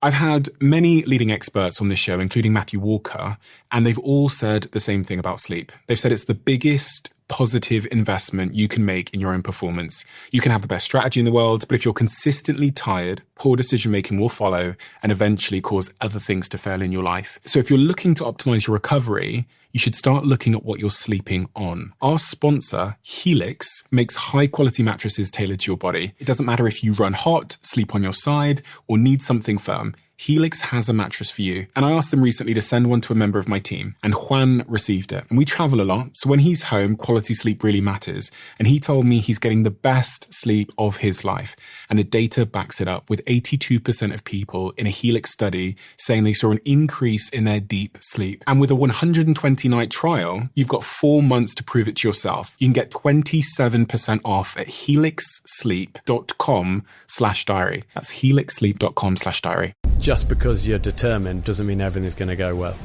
I've had many leading experts on this show, including Matthew Walker, and they've all said the same thing about sleep. They've said it's the biggest positive investment you can make in your own performance. You can have the best strategy in the world, but if you're consistently tired, poor decision-making will follow and eventually cause other things to fail in your life. So if you're looking to optimize your recovery, you should start looking at what you're sleeping on. Our sponsor, Helix, makes high-quality mattresses tailored to your body. It doesn't matter if you run hot, sleep on your side, or need something firm. Helix has a mattress for you. And I asked them recently to send one to a member of my team, and Juan received it. And we travel a lot, so when he's home, quality sleep really matters. And he told me he's getting the best sleep of his life. And the data backs it up, with 82% of people in a Helix study saying they saw an increase in their deep sleep. And with a 120-night trial, you've got 4 months to prove it to yourself. You can get 27% off at helixsleep.com/diary. That's helixsleep.com/diary. Just because you're determined doesn't mean everything's going to go well.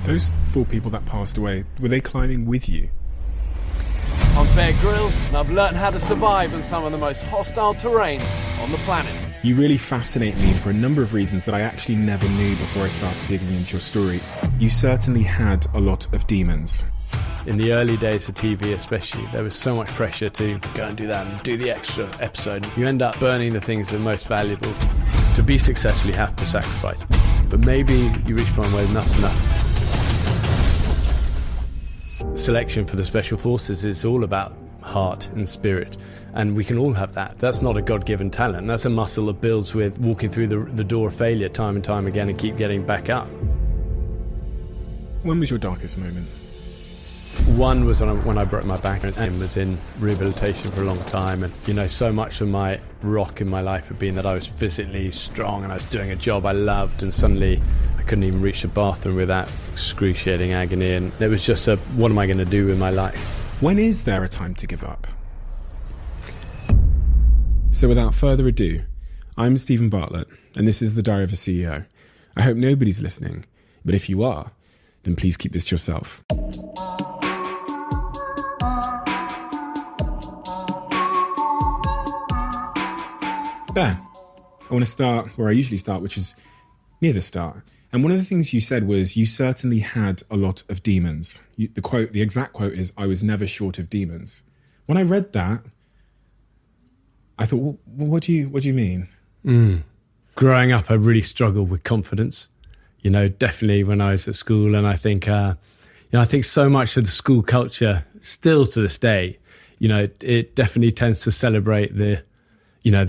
Those 4 people that passed away, were they climbing with you? I'm Bear Grylls, and I've learned how to survive in some of the most hostile terrains on the planet. You really fascinate me for a number of reasons that I actually never knew before I started digging into your story. You certainly had a lot of demons. In the early days of TV especially, there was so much pressure to go and do that and do the extra episode. You end up burning the things that are most valuable. To be successful, you have to sacrifice. But maybe you reach a point where enough's enough. Selection for the Special Forces is all about heart and spirit, and we can all have that. That's not a God-given talent. That's a muscle that builds with walking through the door of failure time and time again and keep getting back up. When was your darkest moment? One was when I broke my back and was in rehabilitation for a long time. And, you know, so much of my rock in my life had been that I was physically strong and I was doing a job I loved, and suddenly I couldn't even reach the bathroom without excruciating agony. And it was just what am I going to do with my life? When is there a time to give up? So without further ado, I'm Stephen Bartlett, and this is The Diary of a CEO. I hope nobody's listening, but if you are, then please keep this to yourself. Bear, I want to start where I usually start, which is near the start. And one of the things you said was you certainly had a lot of demons. The exact quote is, "I was never short of demons." When I read that, I thought, well, what do you mean? Growing up, I really struggled with confidence. You know, definitely when I was at school, and I think, I think so much of the school culture, still to this day, it definitely tends to celebrate the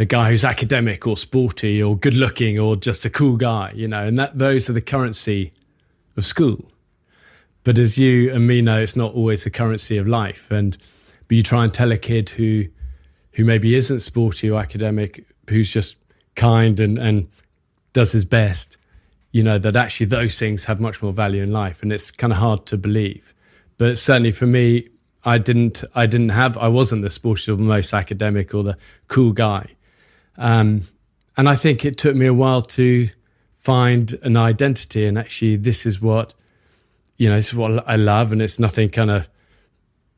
guy who's academic or sporty or good looking or just a cool guy, and those are the currency of school. But as you and me know, it's not always the currency of life. But you try and tell a kid who maybe isn't sporty or academic, who's just kind and does his best, that actually those things have much more value in life. And it's kind of hard to believe. But certainly for me, I wasn't the sporty or the most academic or the cool guy. And I think it took me a while to find an identity, and actually this is what I love, and it's nothing kind of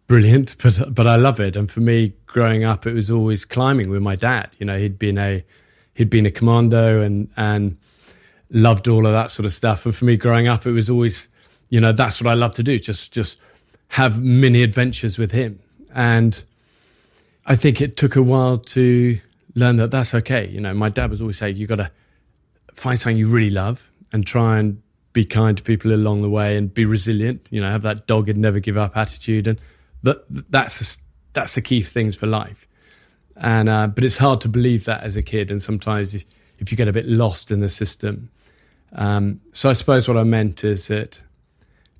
brilliant, but I love it. And for me, growing up, it was always climbing with my dad. He'd been a commando and loved all of that sort of stuff. And for me, growing up, it was always, that's what I love to do, just have mini adventures with him. And I think it took a while to learn that that's okay. My dad was always saying, you got to find something you really love and try and be kind to people along the way and be resilient, have that dogged, never give up attitude. And that's the key things for life. And but it's hard to believe that as a kid. And sometimes if you get a bit lost in the system. So I suppose what I meant is that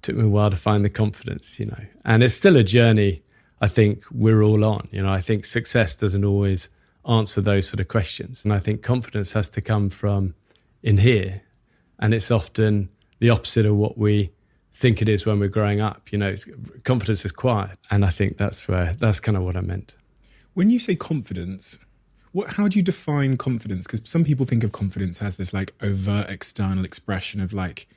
took me a while to find the confidence, and it's still a journey I think we're all on. I think success doesn't always answer those sort of questions, and I think confidence has to come from in here, and it's often the opposite of what we think it is when we're growing up. Confidence is quiet, and I think that's kind of what I meant. When you say confidence, how do you define confidence? Because some people think of confidence as this like overt external expression of like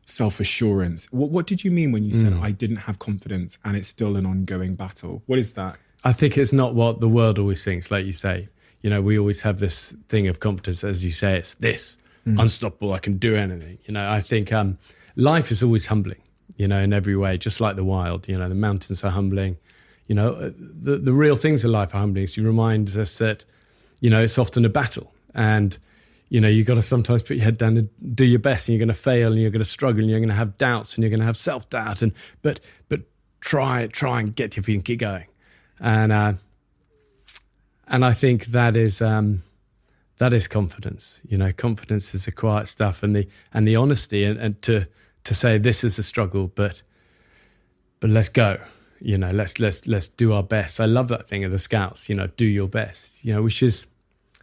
self-assurance. What did you mean when you said I didn't have confidence and it's still an ongoing battle? What is that? I think it's not what the world always thinks, like you say. We always have this thing of confidence, as you say, it's this. unstoppable, I can do anything. You know, I think life is always humbling, you know, in every way, just like the wild. You know, the mountains are humbling. You know, the real things in life are humbling. So you remind us that, you know, it's often a battle. And, you know, you've got to sometimes put your head down and do your best, and you're going to fail, and you're going to struggle, and you're going to have doubts, and you're going to have self-doubt. But try and get your feet and keep going. And I think that is confidence. You know, confidence is the quiet stuff, and the honesty, and to say this is a struggle, but let's go. You know, let's do our best. I love that thing of the Scouts. You know, do your best. You know, which is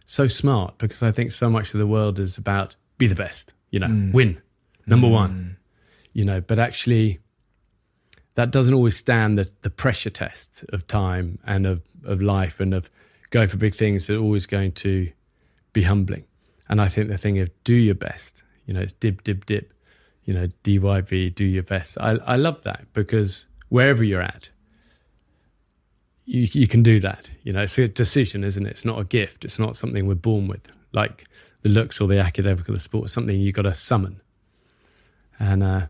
so smart, because I think so much of the world is about be the best. You know, win, number one. You know, but actually, that doesn't always stand the pressure test of time and of life and of going for big things. It's always going to be humbling. And I think the thing of do your best, you know, it's dib, you know, DYB, do your best. I love that, because wherever you're at, you can do that. You know, it's a decision, isn't it? It's not a gift. It's not something we're born with, like the looks or the academic or the sport. It's something you've got to summon. And I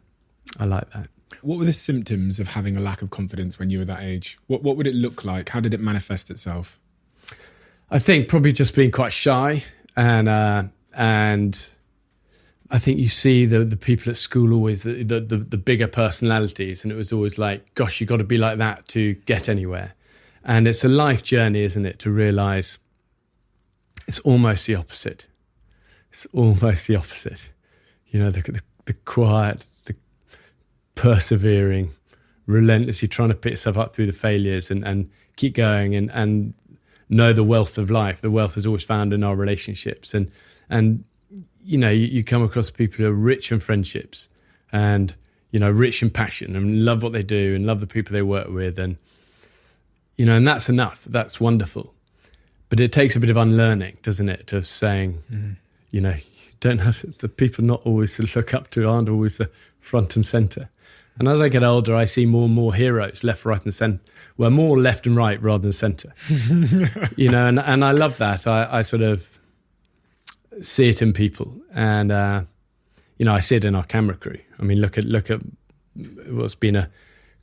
like that. What were the symptoms of having a lack of confidence when you were that age? What would it look like? How did it manifest itself? I think probably just being quite shy, and I think you see the people at school always the bigger personalities, and it was always like, gosh, you've got to be like that to get anywhere. And it's a life journey, isn't it, to realise it's almost the opposite. It's almost the opposite. You know, the quiet, the persevering, relentlessly trying to pick yourself up through the failures and keep going and know the wealth of life. The wealth is always found in our relationships. And you know, you come across people who are rich in friendships and, you know, rich in passion and love what they do and love the people they work with. And, you know, and that's enough. That's wonderful. But it takes a bit of unlearning, doesn't it? Of saying, you know, you don't have the people not always to look up to aren't always the front and centre. And as I get older, I see more and more heroes, left, right and centre. Well, more left and right rather than centre. You know, and I love that. I sort of see it in people. And, you know, I see it in our camera crew. I mean, look at what's been a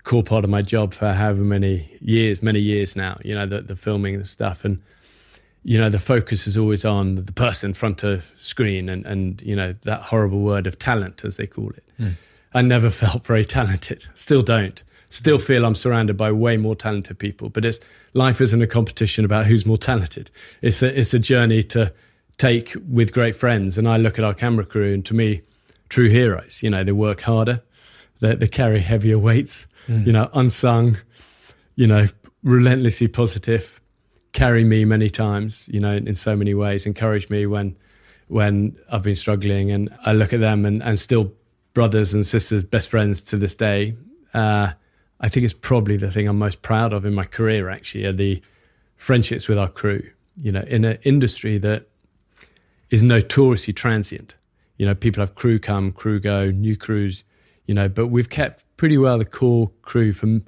core part of my job for however many years now, you know, the filming and stuff. And, you know, the focus is always on the person in front of screen and you know, that horrible word of talent, as they call it. I never felt very talented. Still don't. Still feel I'm surrounded by way more talented people. But life isn't a competition about who's more talented. It's a journey to take with great friends. And I look at our camera crew, and to me, true heroes. You know, they work harder. They carry heavier weights. You know, unsung. You know, relentlessly positive. Carry me many times. You know, in so many ways. Encourage me when I've been struggling. And I look at them and still brothers and sisters, best friends to this day. I think it's probably the thing I'm most proud of in my career, actually, are the friendships with our crew. You know, in an industry that is notoriously transient. You know, people have crew come, crew go, new crews, you know, but we've kept pretty well the core crew from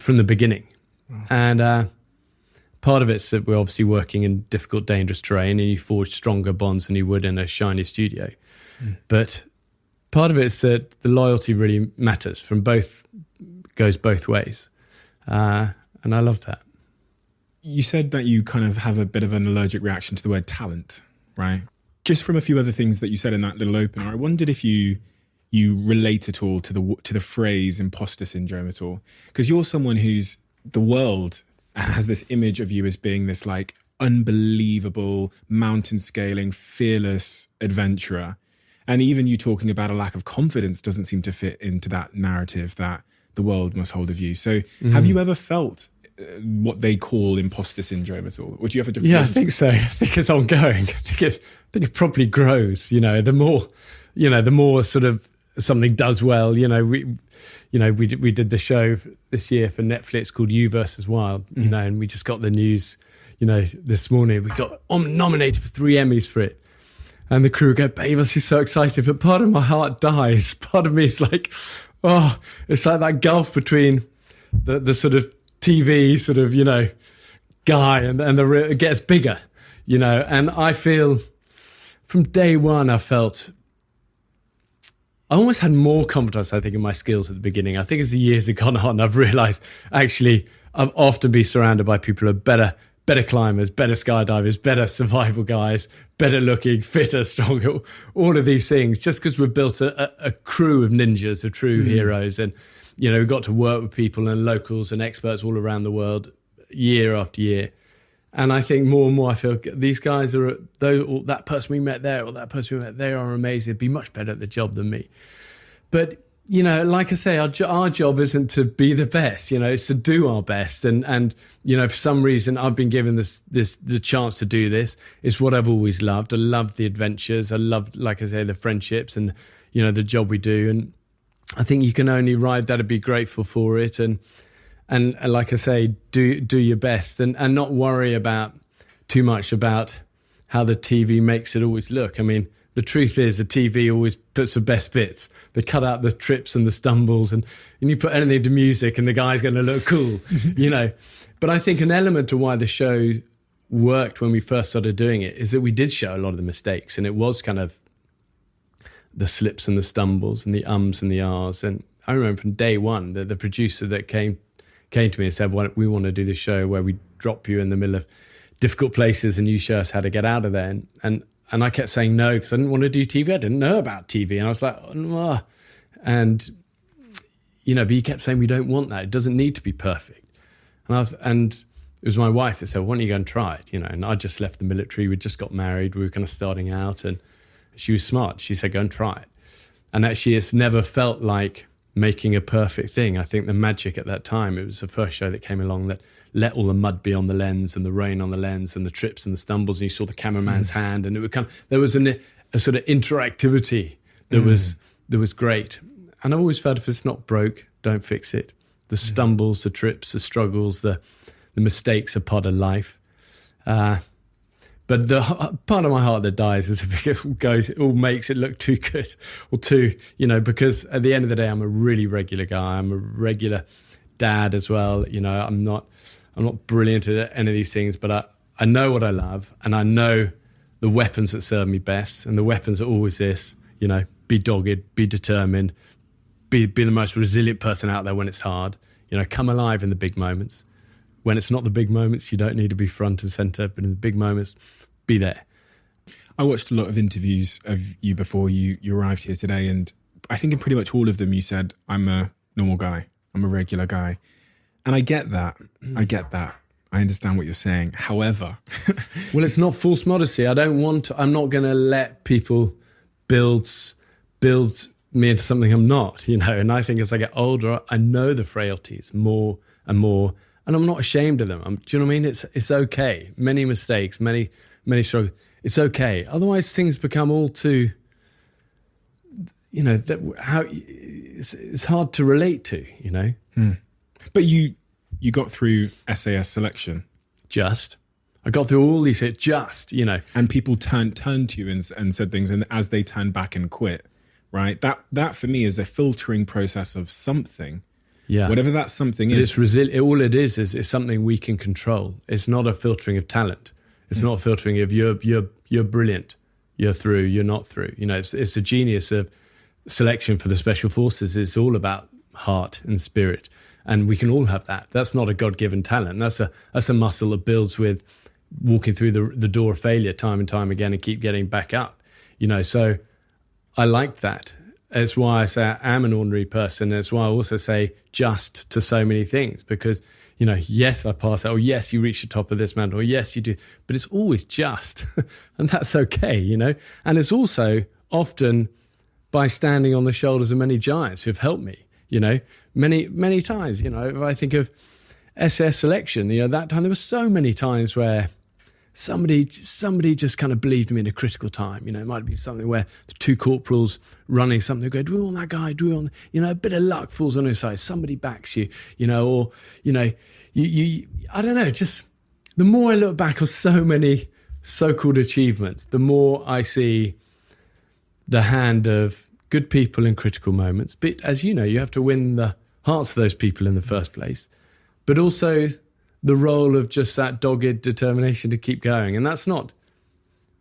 the beginning. Wow. And part of it's that we're obviously working in difficult, dangerous terrain, and you forge stronger bonds than you would in a shiny studio. But part of it's that the loyalty really matters goes both ways. And I love that. You said that you kind of have a bit of an allergic reaction to the word talent, right? Just from a few other things that you said in that little opener, I wondered if you relate at all to the phrase imposter syndrome at all. Because you're someone who's, the world has this image of you as being this like unbelievable, mountain scaling, fearless adventurer. And even you talking about a lack of confidence doesn't seem to fit into that narrative that the world must hold of you. So have you ever felt what they call imposter syndrome at all? Or do you have a different... Yeah, I think so. I think it's ongoing. I think it probably grows, you know, the more sort of something does well, you know, we did the show this year for Netflix called You versus Wild, you know, and we just got the news, you know, this morning, we got nominated for 3 Emmys for it. And the crew go, babe, I'm so excited. But part of my heart dies. Part of me is like, oh, it's like that gulf between the sort of TV sort of, you know, guy and the real, it gets bigger, you know. And I feel from day one, I almost had more confidence, I think, in my skills at the beginning. I think as the years have gone on, I've realised actually I've often been surrounded by people who are better climbers, better skydivers, better survival guys, better looking, fitter, stronger, all of these things, just because we've built a crew of ninjas, of true heroes. And, we've got to work with people and locals and experts all around the world year after year. And I think more and more I feel these guys or that person we met there or that person we met, they are amazing. They'd be much better at the job than me. But, like I say, our job isn't to be the best, it's to do our best. And for some reason, I've been given the chance to do this. It's what I've always loved. I love the adventures. I love, like I say, the friendships and, the job we do. And I think you can only ride that and be grateful for it. And like I say, do your best and not worry about too much about how the TV makes it always look. I mean, the truth is the TV always puts the best bits. They cut out the trips and the stumbles and you put anything to music and the guy's going to look cool, But I think an element of why the show worked when we first started doing it is that we did show a lot of the mistakes, and it was kind of the slips and the stumbles and the ums and the ahs. And I remember from day one, the producer that came to me and said, well, we want to do this show where we drop you in the middle of difficult places and you show us how to get out of there. And I kept saying no because I didn't want to do TV. I didn't know about TV. And I was like, oh. And, but he kept saying, we don't want that. It doesn't need to be perfect. And it was my wife that said, why don't you go and try it? And I just left the military. We just got married. We were kind of starting out. And she was smart. She said, go and try it. And actually, it's never felt like making a perfect thing. I think the magic at that time, it was the first show that came along that let all the mud be on the lens and the rain on the lens and the trips and the stumbles, and you saw the cameraman's hand, and it would there was a sort of interactivity that was great. And I've always felt if it's not broke, don't fix it. The stumbles, the trips, the struggles, the mistakes are part of life. But the part of my heart that dies is if it all makes it look too good or too, because at the end of the day, I'm a really regular guy. I'm a regular dad as well. I'm not brilliant at any of these things, but I know what I love, and I know the weapons that serve me best. And the weapons are always this, be dogged, be determined, be the most resilient person out there when it's hard. Come alive in the big moments. When it's not the big moments, you don't need to be front and center, but in the big moments, be there. I watched a lot of interviews of you before you arrived here today, and I think in pretty much all of them you said, I'm a normal guy. I'm a regular guy. And I get that. I understand what you're saying. However... well, it's not false modesty. I'm not going to let people build me into something I'm not, And I think as I get older, I know the frailties more and more, and I'm not ashamed of them. Do you know what I mean? It's okay. Many mistakes, many struggles. It's okay. Otherwise, things become all too, it's hard to relate to, But you got through SAS selection. I got through all these And people turned to you and said things, and as they turned back and quit, right? That for me is a filtering process of something. Yeah. Whatever that something but is. It's resilient. All it is something we can control. It's not a filtering of talent. It's not a filtering of you're brilliant, you're through, you're not through. It's the genius of selection for the special forces. It's all about heart and spirit. And we can all have that. That's not a God-given talent. That's a muscle that builds with walking through the door of failure time and time again and keep getting back up. So I like that. It's why I say I am an ordinary person. It's why I also say just to so many things, because, yes, I pass that, or yes, you reach the top of this mountain, or yes, you do, but it's always just, and that's okay, And it's also often by standing on the shoulders of many giants who've helped me, many, many times, if I think of SS selection, that time there were so many times where somebody just kind of believed me in a critical time. It might be something where the two corporals running something go, do we want that guy? Do we want, a bit of luck falls on his side. Somebody backs you, or, you I don't know, just the more I look back on so many so-called achievements, the more I see the hand of good people in critical moments. But as you know, you have to win the hearts of those people in the first place, but also the role of just that dogged determination to keep going. And that's not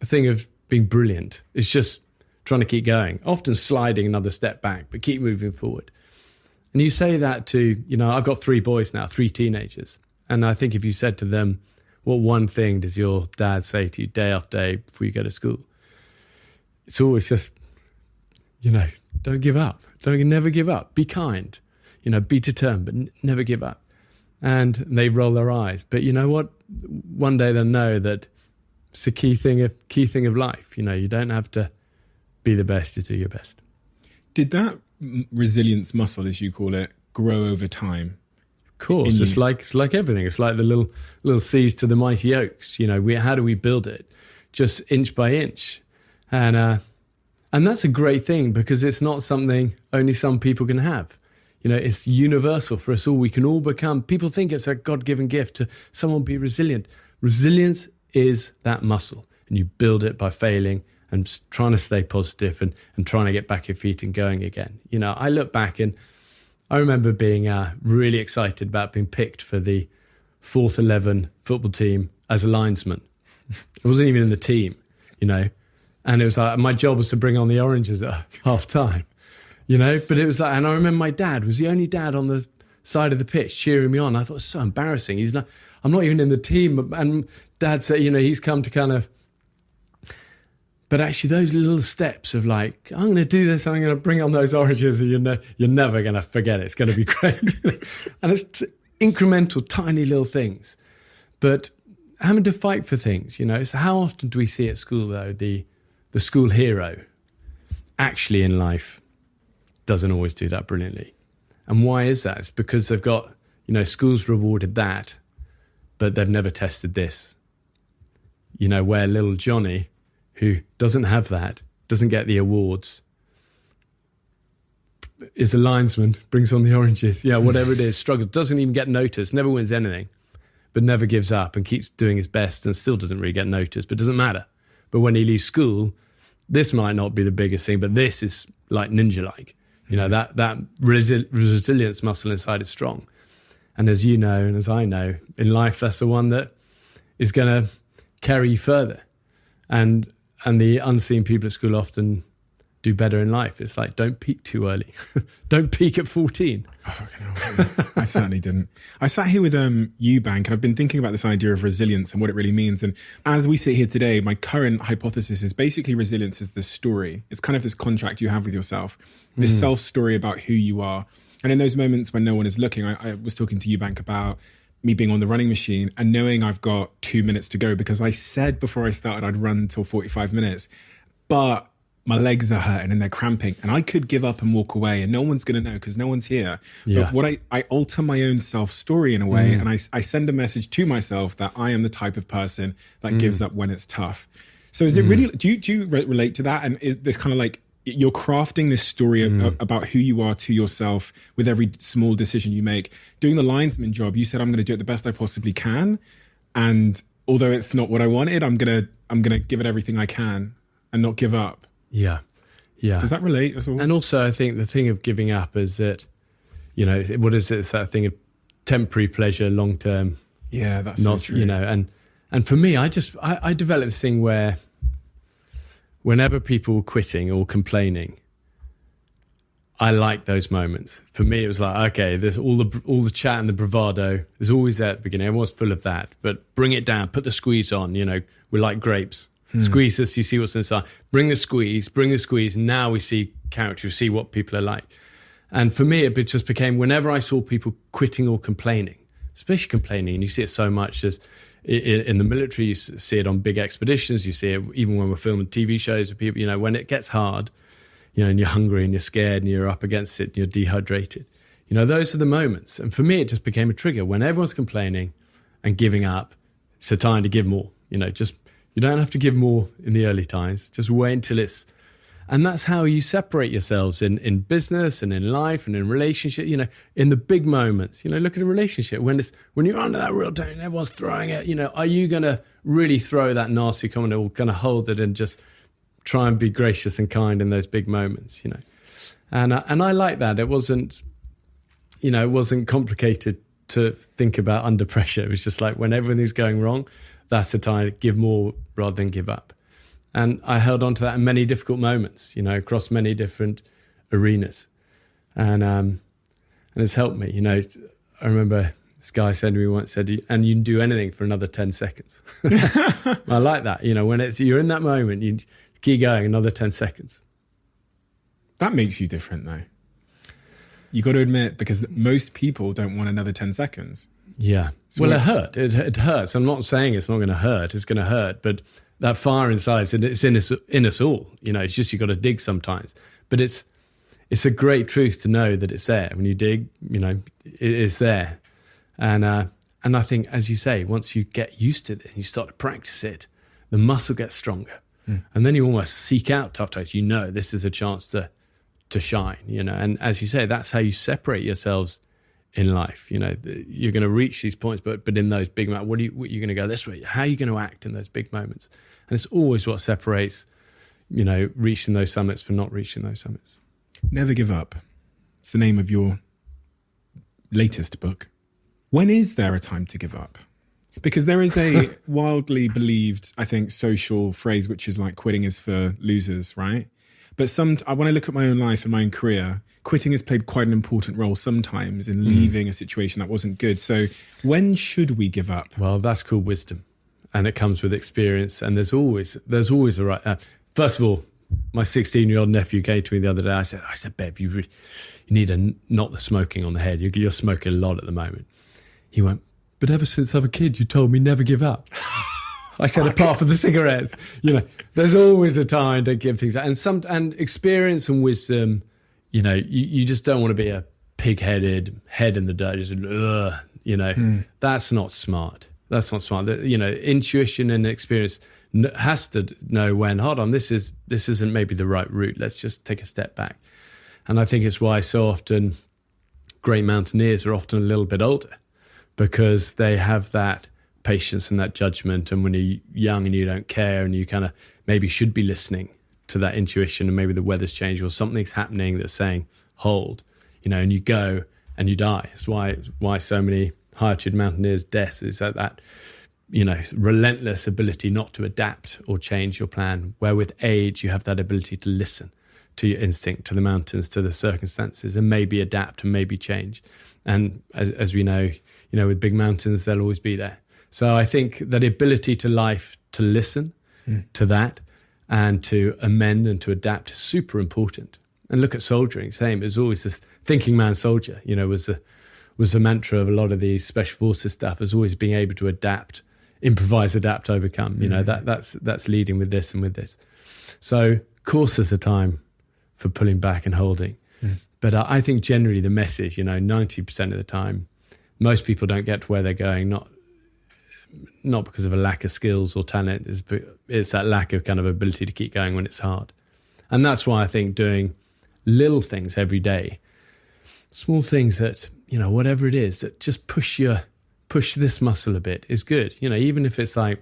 a thing of being brilliant. It's just trying to keep going, often sliding another step back, but keep moving forward. And you say that to, I've got 3 boys now, 3 teenagers. And I think if you said to them, what one thing does your dad say to you day after day before you go to school? It's always just, don't give up. Never give up. Be kind. Be determined, but never give up. And they roll their eyes. But you know what? One day they'll know that it's a key thing of life. You don't have to be the best to do your best. Did that resilience muscle, as you call it, grow over time? Of course, it's like everything. It's like the little seeds to the mighty oaks. How do we build it? Just inch by inch, and that's a great thing because it's not something only some people can have. It's universal for us all. We can all become. People think it's a God-given gift to someone be resilient. Resilience is that muscle, and you build it by failing and trying to stay positive and trying to get back your feet and going again. I look back and I remember being really excited about being picked for the 4th 11 football team as a linesman. I wasn't even in the team, and it was like my job was to bring on the oranges at half time, but it was like, and I remember my dad was the only dad on the side of the pitch cheering me on. I thought it was so embarrassing. I'm not even in the team, and Dad said, he's come to kind of. But actually, those little steps of like, I'm going to do this, I'm going to bring on those oranges, and you're never going to forget it. It's going to be great. And it's incremental, tiny little things. But having to fight for things, So how often do we see at school, though, the school hero actually in life doesn't always do that brilliantly. And why is that? It's because they've got, schools rewarded that, but they've never tested this. Where little Johnny, who doesn't have that, doesn't get the awards, is a linesman, brings on the oranges, whatever it is, struggles, doesn't even get noticed, never wins anything, but never gives up and keeps doing his best and still doesn't really get noticed, but doesn't matter. But when he leaves school, this might not be the biggest thing, but this is like ninja-like. That resilience muscle inside is strong. And as you know, and as I know, in life, that's the one that is going to carry you further. And the unseen people at school often do better in life. It's like, don't peak too early. Don't peak at 14. Oh, fucking hell. I certainly didn't. I sat here with Eubank, and I've been thinking about this idea of resilience and what it really means. And as we sit here today, my current hypothesis is basically resilience is this story. It's kind of this contract you have with yourself, this self-story about who you are. And in those moments when no one is looking, I was talking to Eubank about me being on the running machine and knowing I've got 2 minutes to go because I said before I started I'd run till 45 minutes, but my legs are hurting and they're cramping and I could give up and walk away and no one's going to know because no one's here. Yeah. But what I alter my own self-story in a way and I send a message to myself that I am the type of person that gives up when it's tough. So is it really, do you relate to that? And is this kind of like, you're crafting this story about who you are to yourself with every small decision you make. Doing the linesman job, you said, I'm going to do it the best I possibly can. And although it's not what I wanted, I'm going to give it everything I can and not give up. Yeah. Yeah. Does that relate at all? And also I think the thing of giving up is that, what is it? It's that thing of temporary pleasure, long-term. Yeah, that's not, so true. And for me, I developed this thing where whenever people were quitting or complaining, I like those moments. For me, it was like, okay, there's all the chat and the bravado. There's always that at the beginning. Everyone's full of that. But bring it down. Put the squeeze on. We're like grapes. Squeeze this, you see what's inside. Bring the squeeze. Now we see character, we see what people are like. And for me, it just became whenever I saw people quitting or complaining, especially complaining, and you see it so much as in the military, you see it on big expeditions, you see it even when we're filming TV shows with people, when it gets hard, and you're hungry and you're scared and you're up against it and you're dehydrated. Those are the moments. And for me, it just became a trigger. When everyone's complaining and giving up, it's a time to give more. You don't have to give more in the early times. Just wait until it's... And that's how you separate yourselves in business and in life and in relationship, in the big moments. Look at a relationship. When you're under that real tension, everyone's throwing it, are you going to really throw that nasty comment or going to hold it and just try and be gracious and kind in those big moments, And I like that. It wasn't complicated to think about under pressure. It was just like when everything's going wrong, that's the time to give more rather than give up. And I held on to that in many difficult moments, you know, across many different arenas. And it's helped me, you know. I remember this guy said to me once, and you can do anything for another 10 seconds. I like that, you know, when you're in that moment, you keep going another 10 seconds. That makes you different, though. You got to admit, because most people don't want another 10 seconds. Yeah. So well, it hurts. I'm not saying it's not going to hurt. It's going to hurt. But that fire inside, it's in us all. You know, it's just you got to dig sometimes. But it's a great truth to know that it's there. When you dig, you know, it's there. And I think, as you say, once you get used to it and you start to practice it, the muscle gets stronger. And then you almost seek out tough times. You know, this is a chance to shine, you know. And as you say, that's how you separate yourselves in life. You know, you're going to reach these points, but in those big moments, what are you going to go this way? How are you going to act in those big moments? And it's always what separates, you know, reaching those summits from not reaching those summits. Never Give Up. It's the name of your latest book. When is there a time to give up? Because there is a wildly believed, I think, social phrase, which is like quitting is for losers, right? But when I look at my own life and my own career, quitting has played quite an important role sometimes in leaving a situation that wasn't good. So when should we give up? Well, that's called wisdom, and it comes with experience. And there's always a right. First of all, my 16-year-old nephew came to me the other day. I said, Bev, you need to knock the smoking on the head. You're smoking a lot at the moment. He went, but ever since I was a kid, you told me never give up. I said, apart from the cigarettes, you know, there's always a time to give things out. And experience and wisdom, you know, you just don't want to be a pig-headed, head in the dirt, just, you know, that's not smart. That's not smart. You know, intuition and experience has to know when, hold on, this isn't maybe the right route. Let's just take a step back. And I think it's why so often great mountaineers are often a little bit older, because they have that patience and that judgment. And when you're young and you don't care and you kind of maybe should be listening to that intuition, and maybe the weather's changed or something's happening that's saying, hold, you know, and you go and you die. It's why so many high altitude mountaineers' deaths is that, you know, relentless ability not to adapt or change your plan, where with age you have that ability to listen to your instinct, to the mountains, to the circumstances, and maybe adapt and maybe change. And as we know, you know, with big mountains, they'll always be there. So I think that ability to life, to listen to that and to amend and to adapt is super important. And look at soldiering, same. It's always this thinking man soldier, you know, was the mantra of a lot of these special forces stuff, is always being able to adapt, improvise, adapt, overcome. You know, that's leading with this and with this. So of course there's a time for pulling back and holding. But I think generally the message, you know, 90% of the time, most people don't get to where they're going, not because of a lack of skills or talent, it's that lack of kind of ability to keep going when it's hard. And that's why I think doing little things every day, small things that, you know, whatever it is, that just push this muscle a bit is good. You know, even if it's like,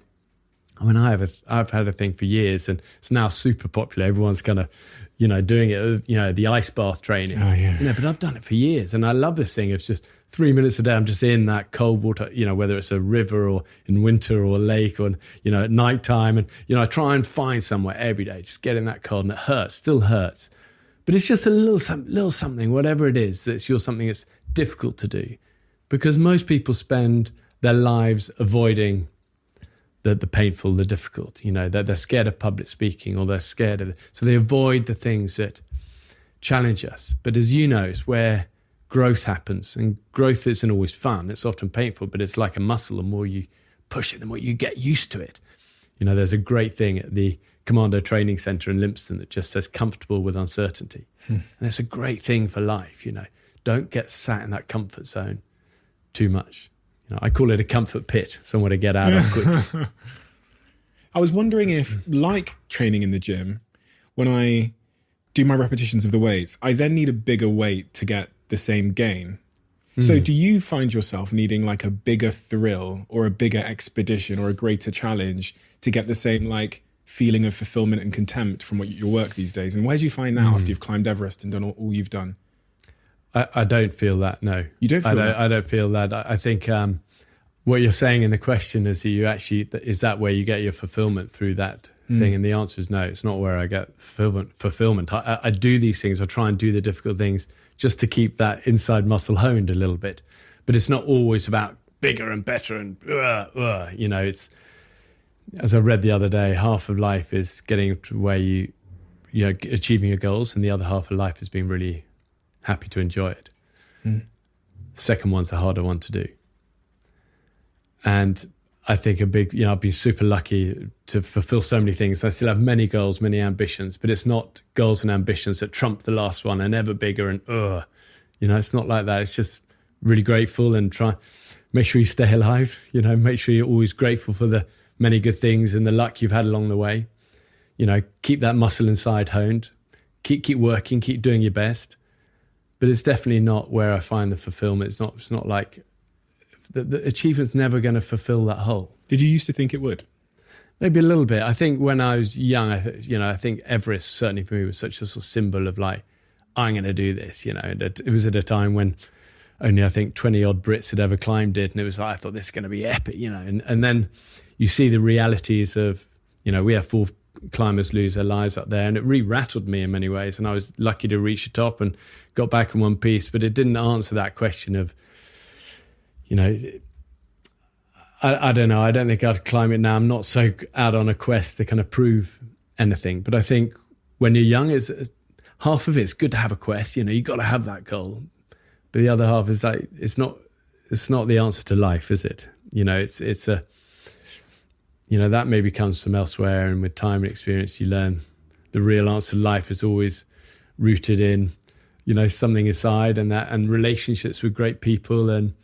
I mean, I've had a thing for years and it's now super popular. Everyone's kind of, you know, doing it, you know, the ice bath training. Oh, yeah. You know, but I've done it for years. And I love this thing. It's just 3 minutes a day. I'm just in that cold water, you know, whether it's a river or in winter or a lake or, you know, at nighttime. And, you know, I try and find somewhere every day, just get in that cold, and it hurts, still hurts. But it's just a little something, whatever it is, that's something that's difficult to do. Because most people spend their lives avoiding the painful, the difficult, you know, they're scared of public speaking, or they're scared of it. So they avoid the things that challenge us. But as you know, it's where growth happens, and growth isn't always fun. It's often painful, but it's like a muscle. The more you push it, the more you get used to it. You know, there's a great thing at the Commando Training Centre in Lympstone that just says comfortable with uncertainty. And it's a great thing for life, you know. Don't get sat in that comfort zone too much. You know, I call it a comfort pit, somewhere to get out of quickly. I was wondering if, like training in the gym, when I do my repetitions of the weights, I then need a bigger weight to get the same gain. So do you find yourself needing like a bigger thrill or a bigger expedition or a greater challenge to get the same like feeling of fulfillment and contempt from your work these days? And where do you find that after you've climbed Everest and done all you've done? I don't feel that, no. You don't feel that? I don't feel that. I think what you're saying in the question is that you actually, is that where you get your fulfillment through that thing? And the answer is no. It's not where I get fulfillment. I do these things. I try and do the difficult things just to keep that inside muscle honed a little bit. But it's not always about bigger and better and, it's, as I read the other day, half of life is getting to where you achieving your goals, and the other half of life is being really happy to enjoy it. The second one's a harder one to do. And I think I've been super lucky to fulfill so many things. I still have many goals, many ambitions, but it's not goals and ambitions that trump the last one and ever bigger and, it's not like that. It's just really grateful and try, make sure you stay alive, make sure you're always grateful for the many good things and the luck you've had along the way. Keep that muscle inside honed, keep working, keep doing your best. But it's definitely not where I find the fulfillment. It's not like the achievement's never going to fulfill that hole. Did you used to think it would? Maybe a little bit. I think when I was young, I think Everest certainly for me was such a sort of symbol of like, I'm going to do this. It was at a time when only I think 20 odd Brits had ever climbed it, and it was like, I thought this is going to be epic, and then you see the realities of, we have 4 climbers lose their lives up there, and it really rattled me in many ways. And I was lucky to reach the top and got back in one piece, but it didn't answer that question of, I don't know. I don't think I'd climb it now. I'm not so out on a quest to kind of prove anything. But I think when you're young, half of it's good to have a quest. You got to have that goal. But the other half is like it's not the answer to life, is it? It's a that maybe comes from elsewhere, and with time and experience, you learn the real answer to life is always rooted in something inside, and relationships with great people, and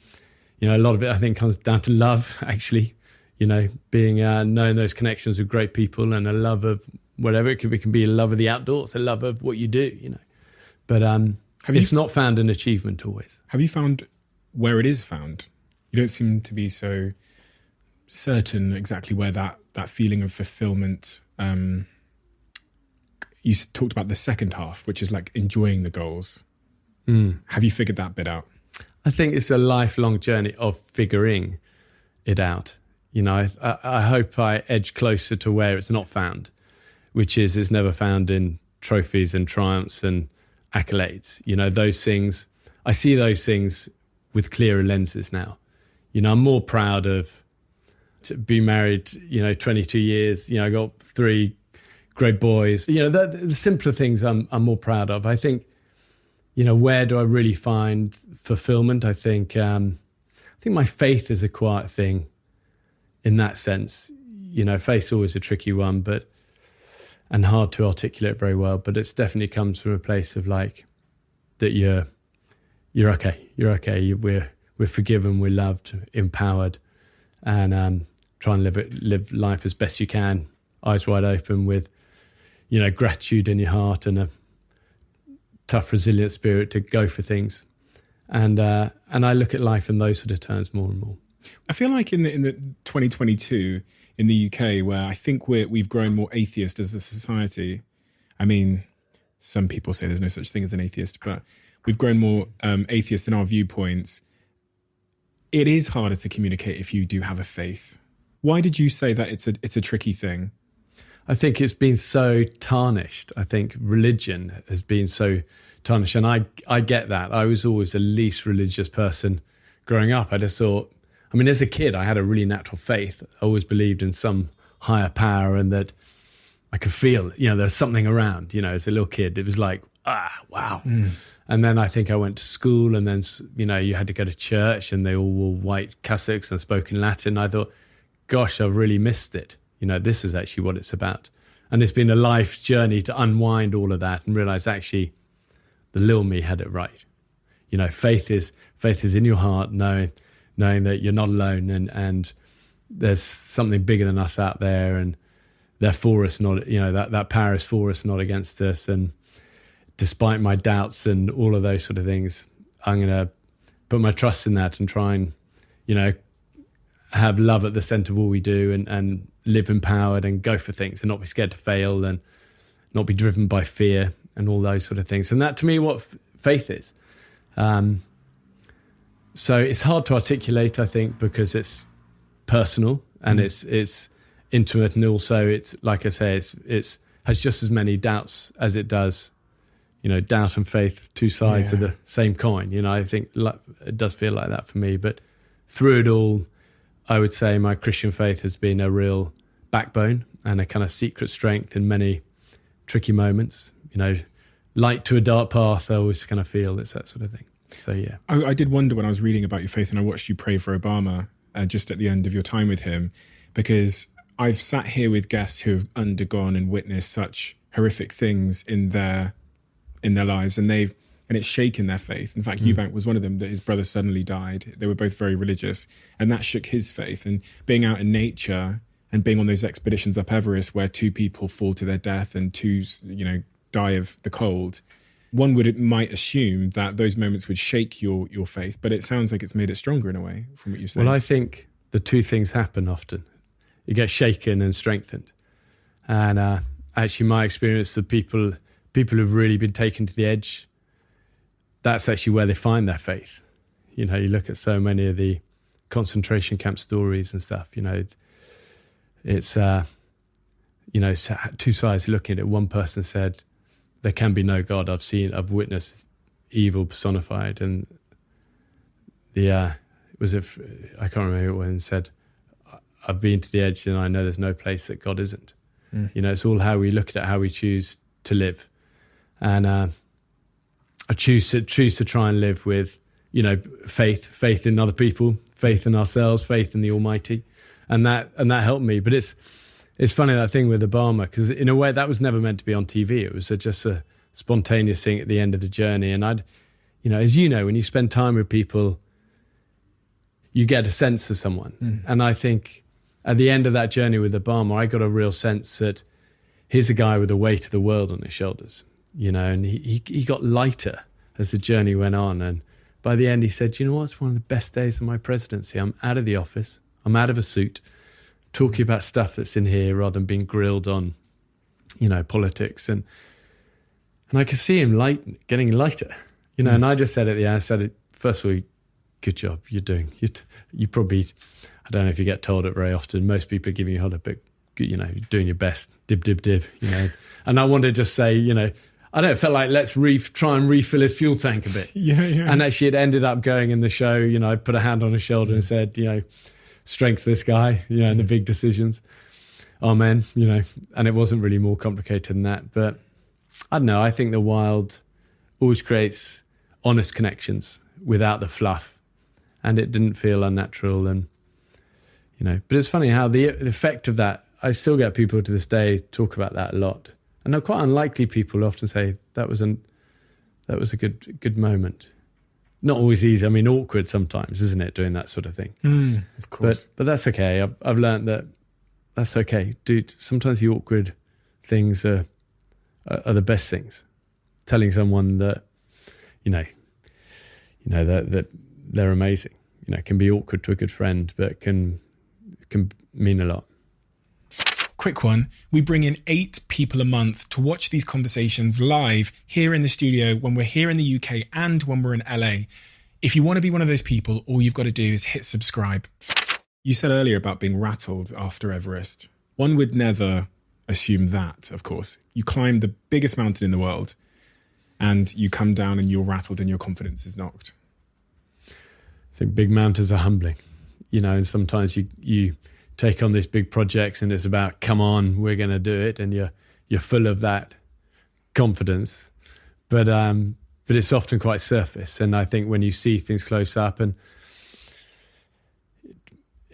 a lot of it I think comes down to love, actually. Being knowing those connections with great people, and a love of whatever it can be a love of the outdoors, a love of what you do. But it's not found in achievement always. Have you found where it is found? You don't seem to be so certain exactly where that feeling of fulfillment. You talked about the second half, which is like enjoying the goals. Have you figured that bit out? I think it's a lifelong journey of figuring it out. I hope I edge closer to where it's not found, which is it's never found in trophies and triumphs and accolades. Those things, I see those things with clearer lenses now. I'm more proud of to be married, 22 years, I got 3 great boys. The simpler things I'm more proud of. I think, where do I really find fulfillment? I think my faith is a quiet thing in that sense. Faith's always a tricky one, and hard to articulate very well, but it's definitely comes from a place of like, that you're okay. You're okay. We're forgiven, we're loved, empowered, and try and live life as best you can, eyes wide open, with gratitude in your heart and a tough, resilient spirit to go for things. And I look at life in those sort of terms more and more. I feel like in the 2022 in the UK, where I think we've grown more atheist as a society. I mean, some people say there's no such thing as an atheist, but we've grown more atheist in our viewpoints. It is harder to communicate if you do have a faith. Why did you say that it's a tricky thing? I think it's been so tarnished. I think religion has been so tarnished. And I get that. I was always the least religious person growing up. I just thought, as a kid, I had a really natural faith. I always believed in some higher power, and that I could feel, there's something around, as a little kid. It was like, wow. And then I think I went to school, and then, you had to go to church, and they all wore white cassocks and spoke in Latin. I thought, gosh, I've really missed it. This is actually what it's about. And it's been a life journey to unwind all of that and realize actually the little me had it right. Faith is in your heart, knowing that you're not alone, and there's something bigger than us out there, and they're for us, not, that power is for us, not against us. And despite my doubts and all of those sort of things, I'm going to put my trust in that and try and, have love at the center of all we do, and live empowered and go for things and not be scared to fail and not be driven by fear and all those sort of things. And that, to me, what faith is. So it's hard to articulate, I think, because it's personal and it's intimate, and also it's like I say, it's has just as many doubts as it does, doubt and faith, two sides of the same coin. I think it does feel like that for me. But through it all, I would say my Christian faith has been a real backbone and a kind of secret strength in many tricky moments. Light to a dark path, I always kind of feel it's that sort of thing. So, yeah. I did wonder when I was reading about your faith and I watched you pray for Obama just at the end of your time with him, because I've sat here with guests who have undergone and witnessed such horrific things in their lives, and it's shaken their faith. In fact, Eubank was one of them, that his brother suddenly died. They were both very religious, and that shook his faith. And being out in nature and being on those expeditions up Everest where 2 people fall to their death and 2, die of the cold, one might assume that those moments would shake your faith, but it sounds like it's made it stronger in a way from what you said. Well, I think the 2 things happen often. You get shaken and strengthened. And actually my experience of people who've really been taken to the edge, that's actually where they find their faith. You look at so many of the concentration camp stories and stuff, it's, 2 sides looking at it. One person said, there can be no God. I've witnessed evil personified. And I can't remember when said, I've been to the edge and I know there's no place that God isn't. It's all how we look at it, how we choose to live. And I choose to try and live with, faith in other people, faith in ourselves, faith in the Almighty. And that helped me. But it's funny, that thing with Obama, because in a way that was never meant to be on TV. It was just a spontaneous thing at the end of the journey. And as when you spend time with people, you get a sense of someone. And I think at the end of that journey with Obama, I got a real sense that here's a guy with the weight of the world on his shoulders, and he got lighter as the journey went on. And by the end, he said, it's one of the best days of my presidency. I'm out of the office. I'm out of a suit, talking about stuff that's in here rather than being grilled on, politics. And I could see him getting lighter, and I just said at the end, I said, first of all, good job you're doing. You probably, I don't know if you get told it very often, most people are giving you a holiday, but you're doing your best, dib. And I wanted to just say, I don't know, it felt like let's try and refill his fuel tank a bit. Yeah. And actually it ended up going in the show, I put a hand on his shoulder and said, strength this guy, in the big decisions. Amen, and it wasn't really more complicated than that. But I don't know, I think the wild always creates honest connections without the fluff. And it didn't feel unnatural. And, but it's funny how the effect of that, I still get people to this day talk about that a lot. And they're quite unlikely people who often say that was a good moment. Not always easy. I mean, awkward sometimes, isn't it, doing that sort of thing? Of course. But that's okay. I've learned that that's okay. Dude, sometimes the awkward things are the best things. Telling someone that, that they're amazing. Can be awkward to a good friend, but can mean a lot. Quick one. We bring in 8 people a month to watch these conversations live here in the studio when we're here in the UK and when we're in LA. If you want to be one of those people, all you've got to do is hit subscribe. You said earlier about being rattled after Everest. One would never assume that, of course. You climb the biggest mountain in the world and you come down and you're rattled and your confidence is knocked. I think big mountains are humbling, and sometimes you take on these big projects and it's about, come on, we're going to do it. And you're full of that confidence, but it's often quite surface. And I think when you see things close up and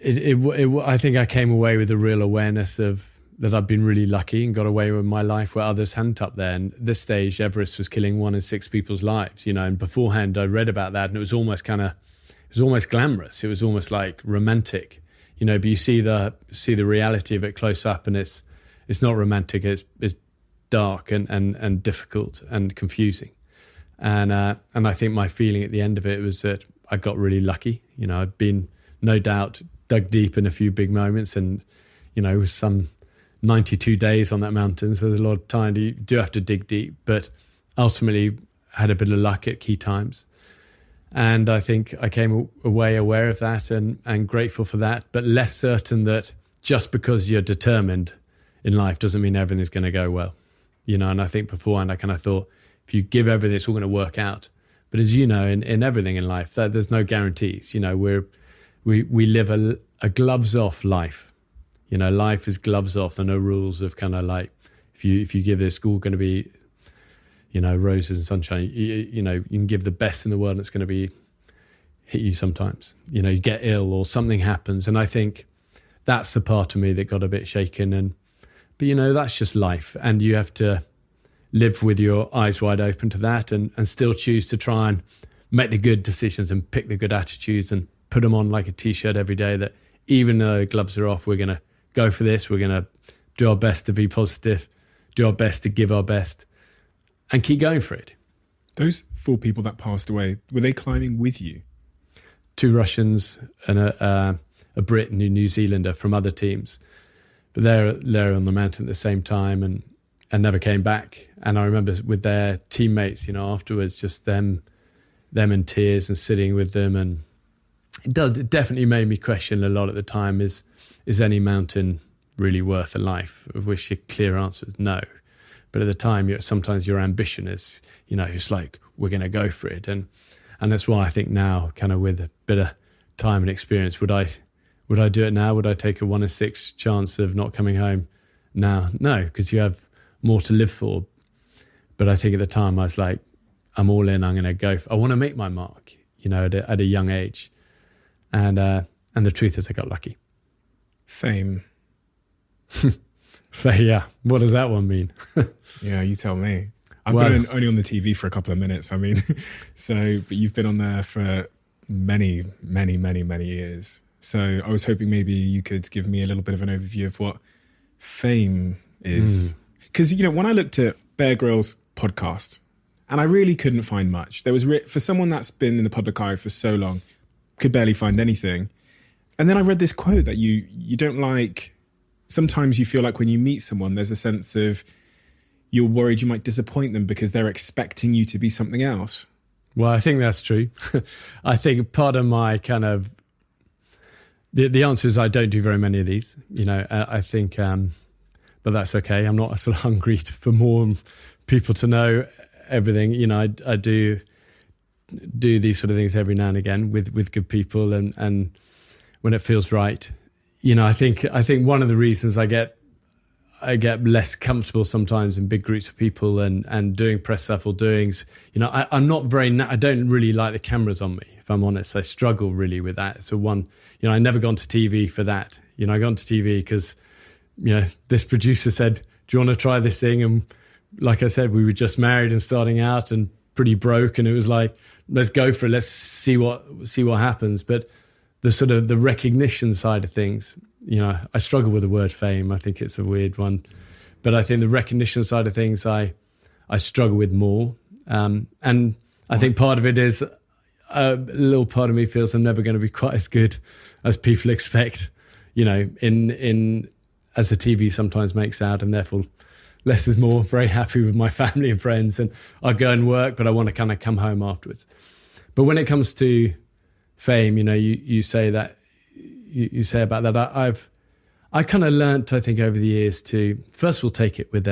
I think I came away with a real awareness of that I've been really lucky and got away with my life where others hadn't up there. And at this stage, Everest was killing 1 in 6 people's lives, and beforehand I read about that and it was almost glamorous. It was almost like romantic. But you see the reality of it close up, and it's not romantic. It's dark and difficult and confusing. And I think my feeling at the end of it was that I got really lucky. I'd been no doubt dug deep in a few big moments, and it was some 92 days on that mountain. So there's a lot of time. You do have to dig deep, but ultimately had a bit of luck at key times. And I think I came away aware of that and grateful for that, but less certain that just because you're determined in life doesn't mean everything's going to go well. And I think beforehand I kind of thought, if you give everything, it's all going to work out. But as you know, in everything in life, there's no guarantees. We live a gloves off life. Life is gloves off. There are no rules of kind of like, if you give this, all going to be, roses and sunshine. You can give the best in the world, and it's going to be hit you sometimes. You get ill or something happens, and I think that's the part of me that got a bit shaken. But that's just life, and you have to live with your eyes wide open to that, and still choose to try and make the good decisions and pick the good attitudes and put them on like a t-shirt every day, that even though gloves are off, we're going to go for this. We're going to do our best to be positive, do our best to give our best, and keep going for it. Those 4 people that passed away, were they climbing with you? 2 Russians and a Brit and a New Zealander from other teams. But they're on the mountain at the same time and never came back. And I remember with their teammates, afterwards, just them in tears and sitting with them. And it definitely made me question a lot at the time, is any mountain really worth a life? Of which the clear answer is no. But at the time, sometimes your ambition is, it's like, we're going to go for it. And that's why I think now, kind of with a bit of time and experience, would I do it now? Would I take a 1 in 6 chance of not coming home now? No, because you have more to live for. But I think at the time I was like, I'm all in. I'm going to go. I want to make my mark, at a young age. And the truth is, I got lucky. Fame. Yeah. What does that one mean? Yeah, you tell me. I've been only on the TV for a couple of minutes. I mean, but you've been on there for many, many, many, many years. So I was hoping maybe you could give me a little bit of an overview of what fame is. Because, when I looked at Bear Grylls' podcast, and I really couldn't find much. There was, for someone that's been in the public eye for so long, could barely find anything. And then I read this quote that you don't like, sometimes you feel like when you meet someone, there's a sense of you're worried you might disappoint them because they're expecting you to be something else. Well, I think that's true. I think part of my kind of, the answer is I don't do very many of these, I think, but that's okay. I'm not sort of hungry for more people to know everything. I do these sort of things every now and again with good people and when it feels right. I think one of the reasons I get less comfortable sometimes in big groups of people and doing press stuff or doings. I'm not I don't really like the cameras on me, if I'm honest. I struggle really with that. So I never gone to TV for that. I got to TV because, this producer said, do you want to try this thing? And like I said, we were just married and starting out and pretty broke. And it was like, let's go for it. Let's see what happens. But the sort of the recognition side of things, I struggle with the word fame. I think it's a weird one. But I think the recognition side of things, I struggle with more. And I think part of it is a little part of me feels I'm never going to be quite as good as people expect, in as the TV sometimes makes out, and therefore less is more. Very happy with my family and friends, and I go and work, but I want to kind of come home afterwards. But when it comes to fame, you say that, you say about that, I kind of learnt, I think, over the years to, first of all, take it with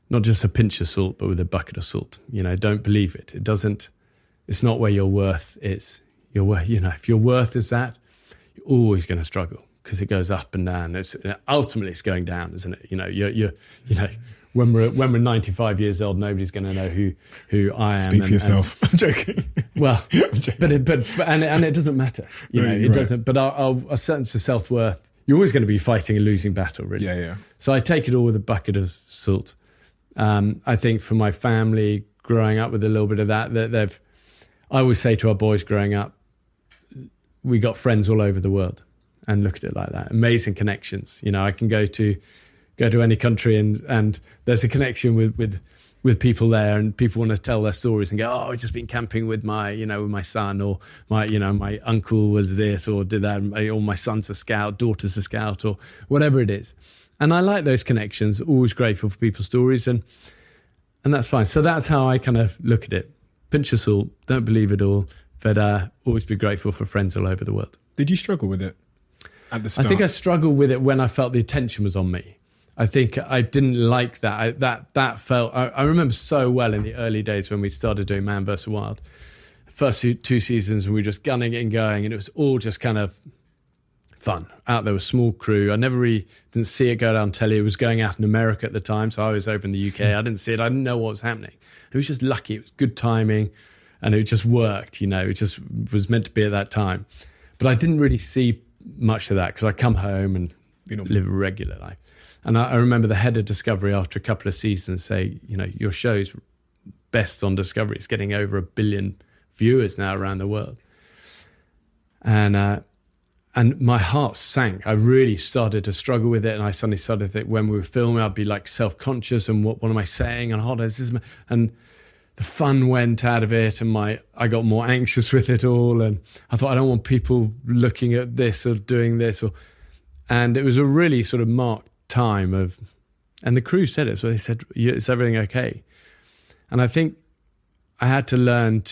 not just a pinch of salt, but with a bucket of salt. Don't believe it. It's not where your worth is. If your worth is that, you're always going to struggle because it goes up and down. Ultimately it's going down, isn't it? When we're 95 years old, nobody's going to know who I am. Speak for yourself. I'm joking. Well, I'm joking. But it doesn't matter. It doesn't. But a sense of self-worth, you're always going to be fighting a losing battle, really. Yeah. So I take it all with a bucket of salt. I think for my family, growing up with a little bit of that I always say to our boys growing up, we got friends all over the world, and look at it like that. Amazing connections. I can go to any country and there's a connection with people there, and people want to tell their stories and go, oh, I've just been camping with my son, or my uncle was this or did that, or my son's a scout, daughter's a scout, or whatever it is. And I like those connections, always grateful for people's stories, and that's fine. So that's how I kind of look at it. Pinch of salt, don't believe it all, but always be grateful for friends all over the world. Did you struggle with it? at the start? I think I struggled with it when I felt the attention was on me. I think I didn't like that. That felt. I remember so well in the early days when we started doing Man vs. Wild. First two seasons, we were just gunning it and going, and it was all just kind of fun. Out there was a small crew. I never really didn't see it go down telly. It was going out in America at the time, so I was over in the UK. I didn't see it. I didn't know what was happening. It was just lucky. It was good timing, and it just worked. It just was meant to be at that time. But I didn't really see much of that because I come home and live a regular life. And I remember the head of Discovery after a couple of seasons say, your show's best on Discovery. It's getting over 1 billion viewers now around the world. And my heart sank. I really started to struggle with it. And I suddenly started to think when we were filming, I'd be like self-conscious and what am I saying? And the fun went out of it, and I got more anxious with it all. And I thought, I don't want people looking at this or doing this. And it was a really sort of marked time and the crew said it, so they said, is everything okay? And I think I had to learn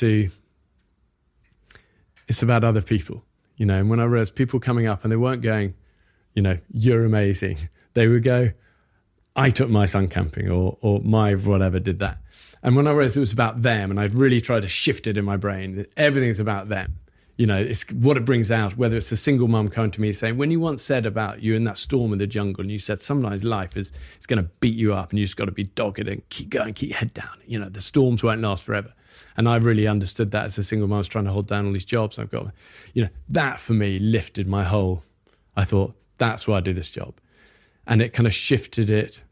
it's about other people, and when I realized people coming up and they weren't going, you're amazing. They would go, I took my son camping or my whatever did that. And when I realized it was about them, and I'd really tried to shift it in my brain, that everything's about them. It's what it brings out, whether it's a single mum coming to me saying, when you once said about you in that storm in the jungle, and you said sometimes life is going to beat you up and you just got to be dogged and keep going, keep your head down. The storms won't last forever. And I really understood that as a single mum. I was trying to hold down all these jobs I've got. That for me lifted my whole, I thought, that's why I do this job. And it kind of shifted it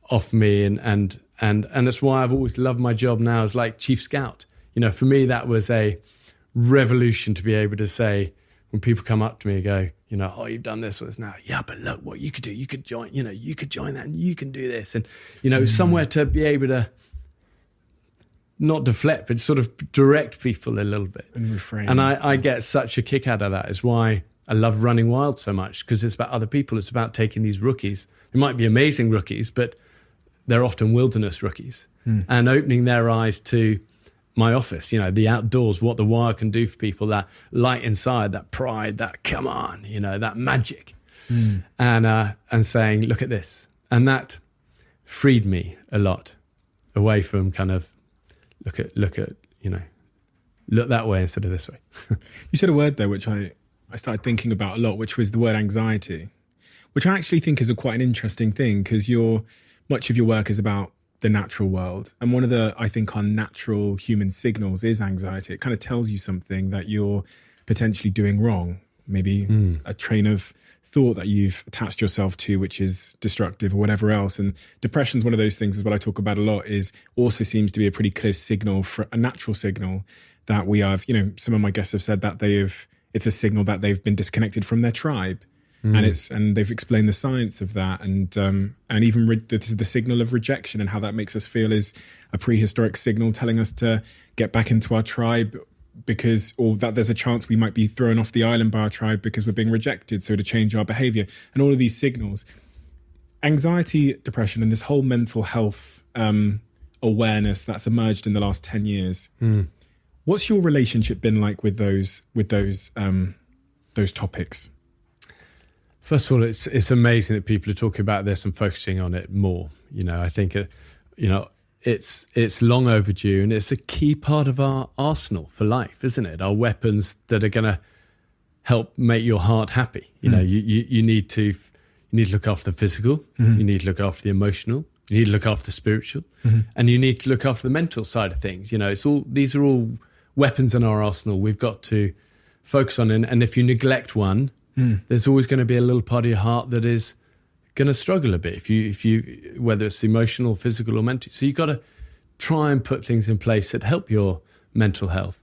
off me. And that's why I've always loved my job now as like Chief Scout. For me, that was a revolution to be able to say, when people come up to me and go, you've done this or this now. Yeah, but look what you could do. You could join, you could join that and you can do this. And, somewhere to be able to not deflect, but sort of direct people a little bit. And refrain. And I get such a kick out of that. Is why I love running wild so much, because it's about other people. It's about taking these rookies. They might be amazing rookies, but they're often wilderness rookies, and opening their eyes to my office, the outdoors, what the wild can do for people, that light inside, that pride, that come on, that magic, and saying, look at this. And that freed me a lot away from kind of look that way instead of this way. You said a word there, which I started thinking about a lot, which was the word anxiety, which I actually think is quite an interesting thing, because much of your work is about the natural world. And one of the, I think, unnatural human signals is anxiety. It kind of tells you something that you're potentially doing wrong. Maybe a train of thought that you've attached yourself to, which is destructive or whatever else. And depression's one of those things, is what I talk about a lot, is also seems to be a pretty clear signal, for a natural signal that we have. Some of my guests have said that it's a signal that they've been disconnected from their tribe. And they've explained the science of that, and even the signal of rejection and how that makes us feel is a prehistoric signal telling us to get back into our tribe, or that there's a chance we might be thrown off the island by our tribe because we're being rejected, so to change our behavior. And all of these signals, anxiety, depression, and this whole mental health awareness that's emerged in the last 10 years. What's your relationship been like with those topics? First of all, it's amazing that people are talking about this and focusing on it more. I think, it's long overdue, and it's a key part of our arsenal for life, isn't it? Our weapons that are going to help make your heart happy. You need to look after the physical, you need to look after the emotional, you need to look after the spiritual, and you need to look after the mental side of things. These are all weapons in our arsenal we've got to focus on. And if you neglect one, there's always going to be a little part of your heart that is going to struggle a bit, if you whether it's emotional, physical, or mental. So you've got to try and put things in place that help your mental health.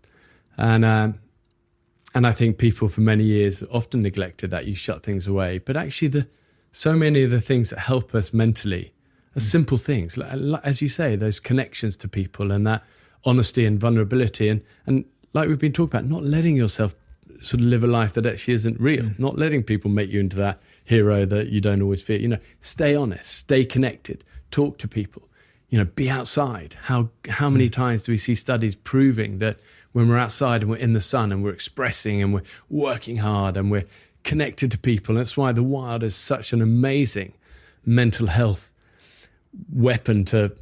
And I think people for many years often neglected that. You shut things away. But actually, so many of the things that help us mentally are simple things. As you say, those connections to people and that honesty and vulnerability. And like we've been talking about, not letting yourself sort of live a life that actually isn't real, not letting people make you into that hero that you don't always feel. Stay honest, stay connected, talk to people, be outside. How many times do we see studies proving that when we're outside and we're in the sun and we're expressing and we're working hard and we're connected to people. That's why the wild is such an amazing mental health weapon to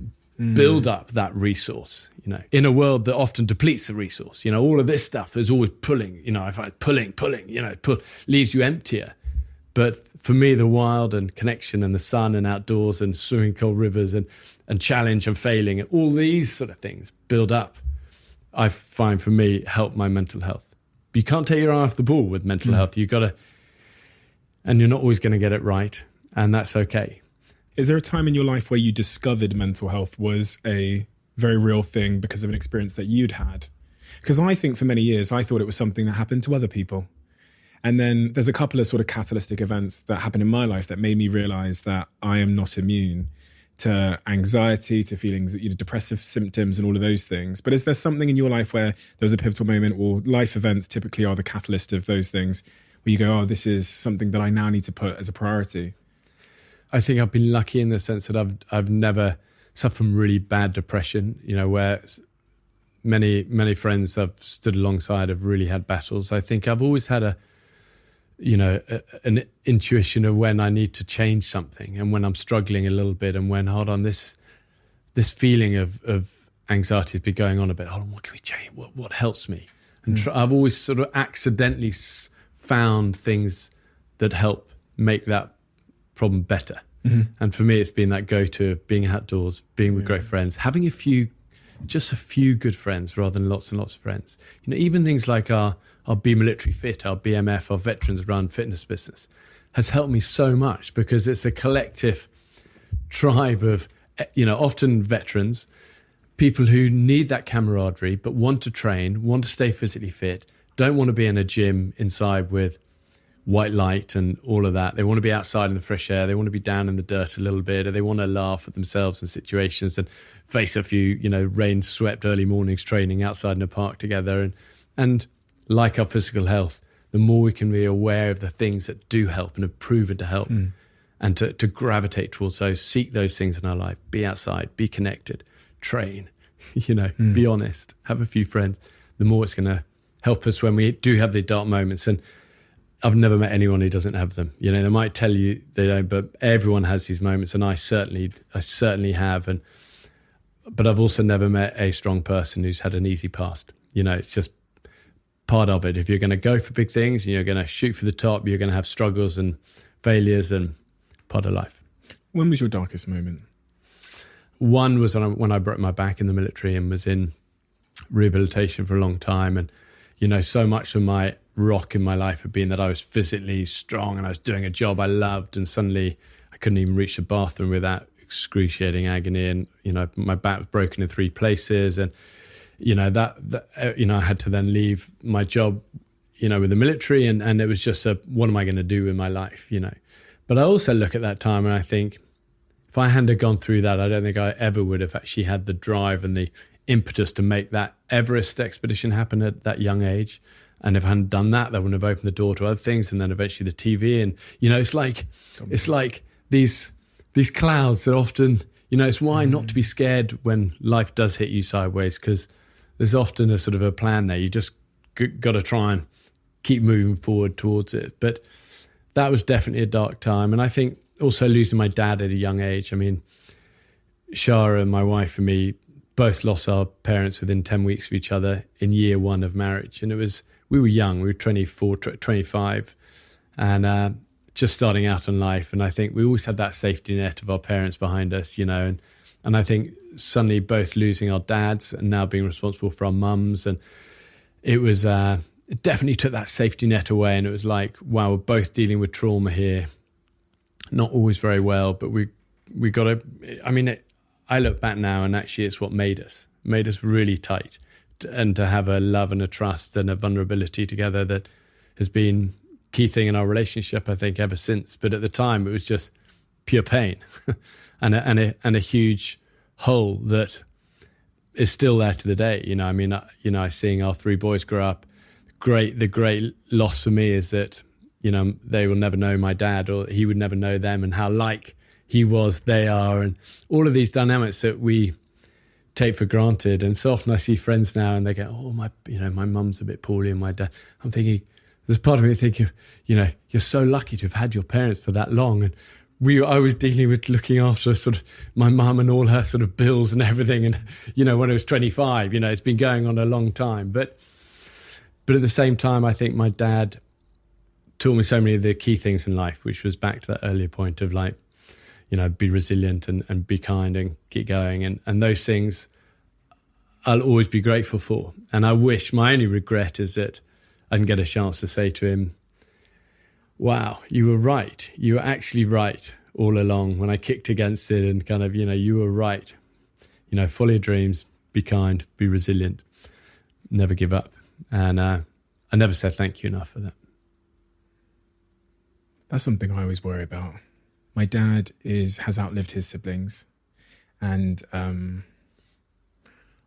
build up that resource, in a world that often depletes the resource. All of this stuff is always pulling, I find pulling, leaves you emptier. But for me, the wild and connection and the sun and outdoors and swimming cold rivers and challenge and failing and all these sort of things build up, I find for me, help my mental health. You can't take your eye off the ball with mental health. You've got to, and you're not always going to get it right. And that's okay. Is there a time in your life where you discovered mental health was a very real thing because of an experience that you'd had? Because I think for many years, I thought it was something that happened to other people. And then there's a couple of sort of catalytic events that happened in my life that made me realize that I am not immune to anxiety, to feelings, depressive symptoms and all of those things. But is there something in your life where there was a pivotal moment, or life events typically are the catalyst of those things, where you go, oh, this is something that I now need to put as a priority? I think I've been lucky in the sense that I've never suffered from really bad depression, where many friends I've stood alongside have really had battles. I think I've always had an intuition of when I need to change something and when I'm struggling a little bit and when, hold on, this feeling of anxiety has been going on a bit. Hold on, what can we change? What helps me? And I've always sort of accidentally found things that help make that problem better. And for me, it's been that go-to of being outdoors, being with great friends, having just a few good friends rather than lots and lots of friends. Even things like our Be Military Fit, our BMF, our Veterans Run fitness business has helped me so much because it's a collective tribe of, often veterans, people who need that camaraderie but want to train, want to stay physically fit, don't want to be in a gym inside with white light and all of that. They want to be outside in the fresh air. They want to be down in the dirt a little bit. Or they want to laugh at themselves in situations and face a few, rain-swept early mornings training outside in a park together. And like our physical health, the more we can be aware of the things that do help and have proven to help and to gravitate towards those, seek those things in our life, be outside, be connected, train, be honest, have a few friends, the more it's going to help us when we do have the dark moments. And I've never met anyone who doesn't have them. They might tell you they don't, but everyone has these moments, and I certainly have. But I've also never met a strong person who's had an easy past. It's just part of it. If you're going to go for big things and you're going to shoot for the top, you're going to have struggles and failures, and part of life. When was your darkest moment? One was when I broke my back in the military and was in rehabilitation for a long time. And, so much of my rock in my life had been that I was physically strong and I was doing a job I loved, and suddenly I couldn't even reach the bathroom without excruciating agony, and my back was broken in 3 places, and I had to then leave my job with the military, and it was just what am I going to do with my life? But I also look at that time and I think if I hadn't gone through that, I don't think I ever would have actually had the drive and the impetus to make that Everest expedition happen at that young age. And if I hadn't done that, that wouldn't have opened the door to other things, and then eventually the TV. And it's like these clouds that often, it's why not to be scared when life does hit you sideways, because there's often a sort of a plan there. You just got to try and keep moving forward towards it. But that was definitely a dark time, and I think also losing my dad at a young age. I mean, Shara, my wife, and me both lost our parents within 10 weeks of each other in year 1 of marriage, and we were young. We were 24, 25, and just starting out in life. And I think we always had that safety net of our parents behind us, and I think suddenly both losing our dads and now being responsible for our mums, and it was it definitely took that safety net away. And it was like, wow, we're both dealing with trauma here, not always very well, but we got to. I mean, I look back now, and actually, it's what made us really tight. And to have a love and a trust and a vulnerability together that has been key thing in our relationship, I think, ever since. But at the time, it was just pure pain and a huge hole that is still there to the day. Seeing our 3 boys grow up, the great loss for me is that, they will never know my dad, or he would never know them, and how like he was, they are, and all of these dynamics that we take for granted. And so often I see friends now and they go, oh, my mum's a bit poorly and my dad. I'm thinking, there's part of me thinking, you're so lucky to have had your parents for that long. And I was dealing with looking after sort of my mum and all her sort of bills and everything. And, when I was 25, it's been going on a long time. But at the same time, I think my dad taught me so many of the key things in life, which was back to that earlier point of like, be resilient and be kind and keep going. And those things I'll always be grateful for. And I wish, my only regret is that I didn't get a chance to say to him, wow, you were right. You were actually right all along when I kicked against it and kind of, you were right. Follow your dreams, be kind, be resilient, never give up. And I never said thank you enough for that. That's something I always worry about. My dad has outlived his siblings, and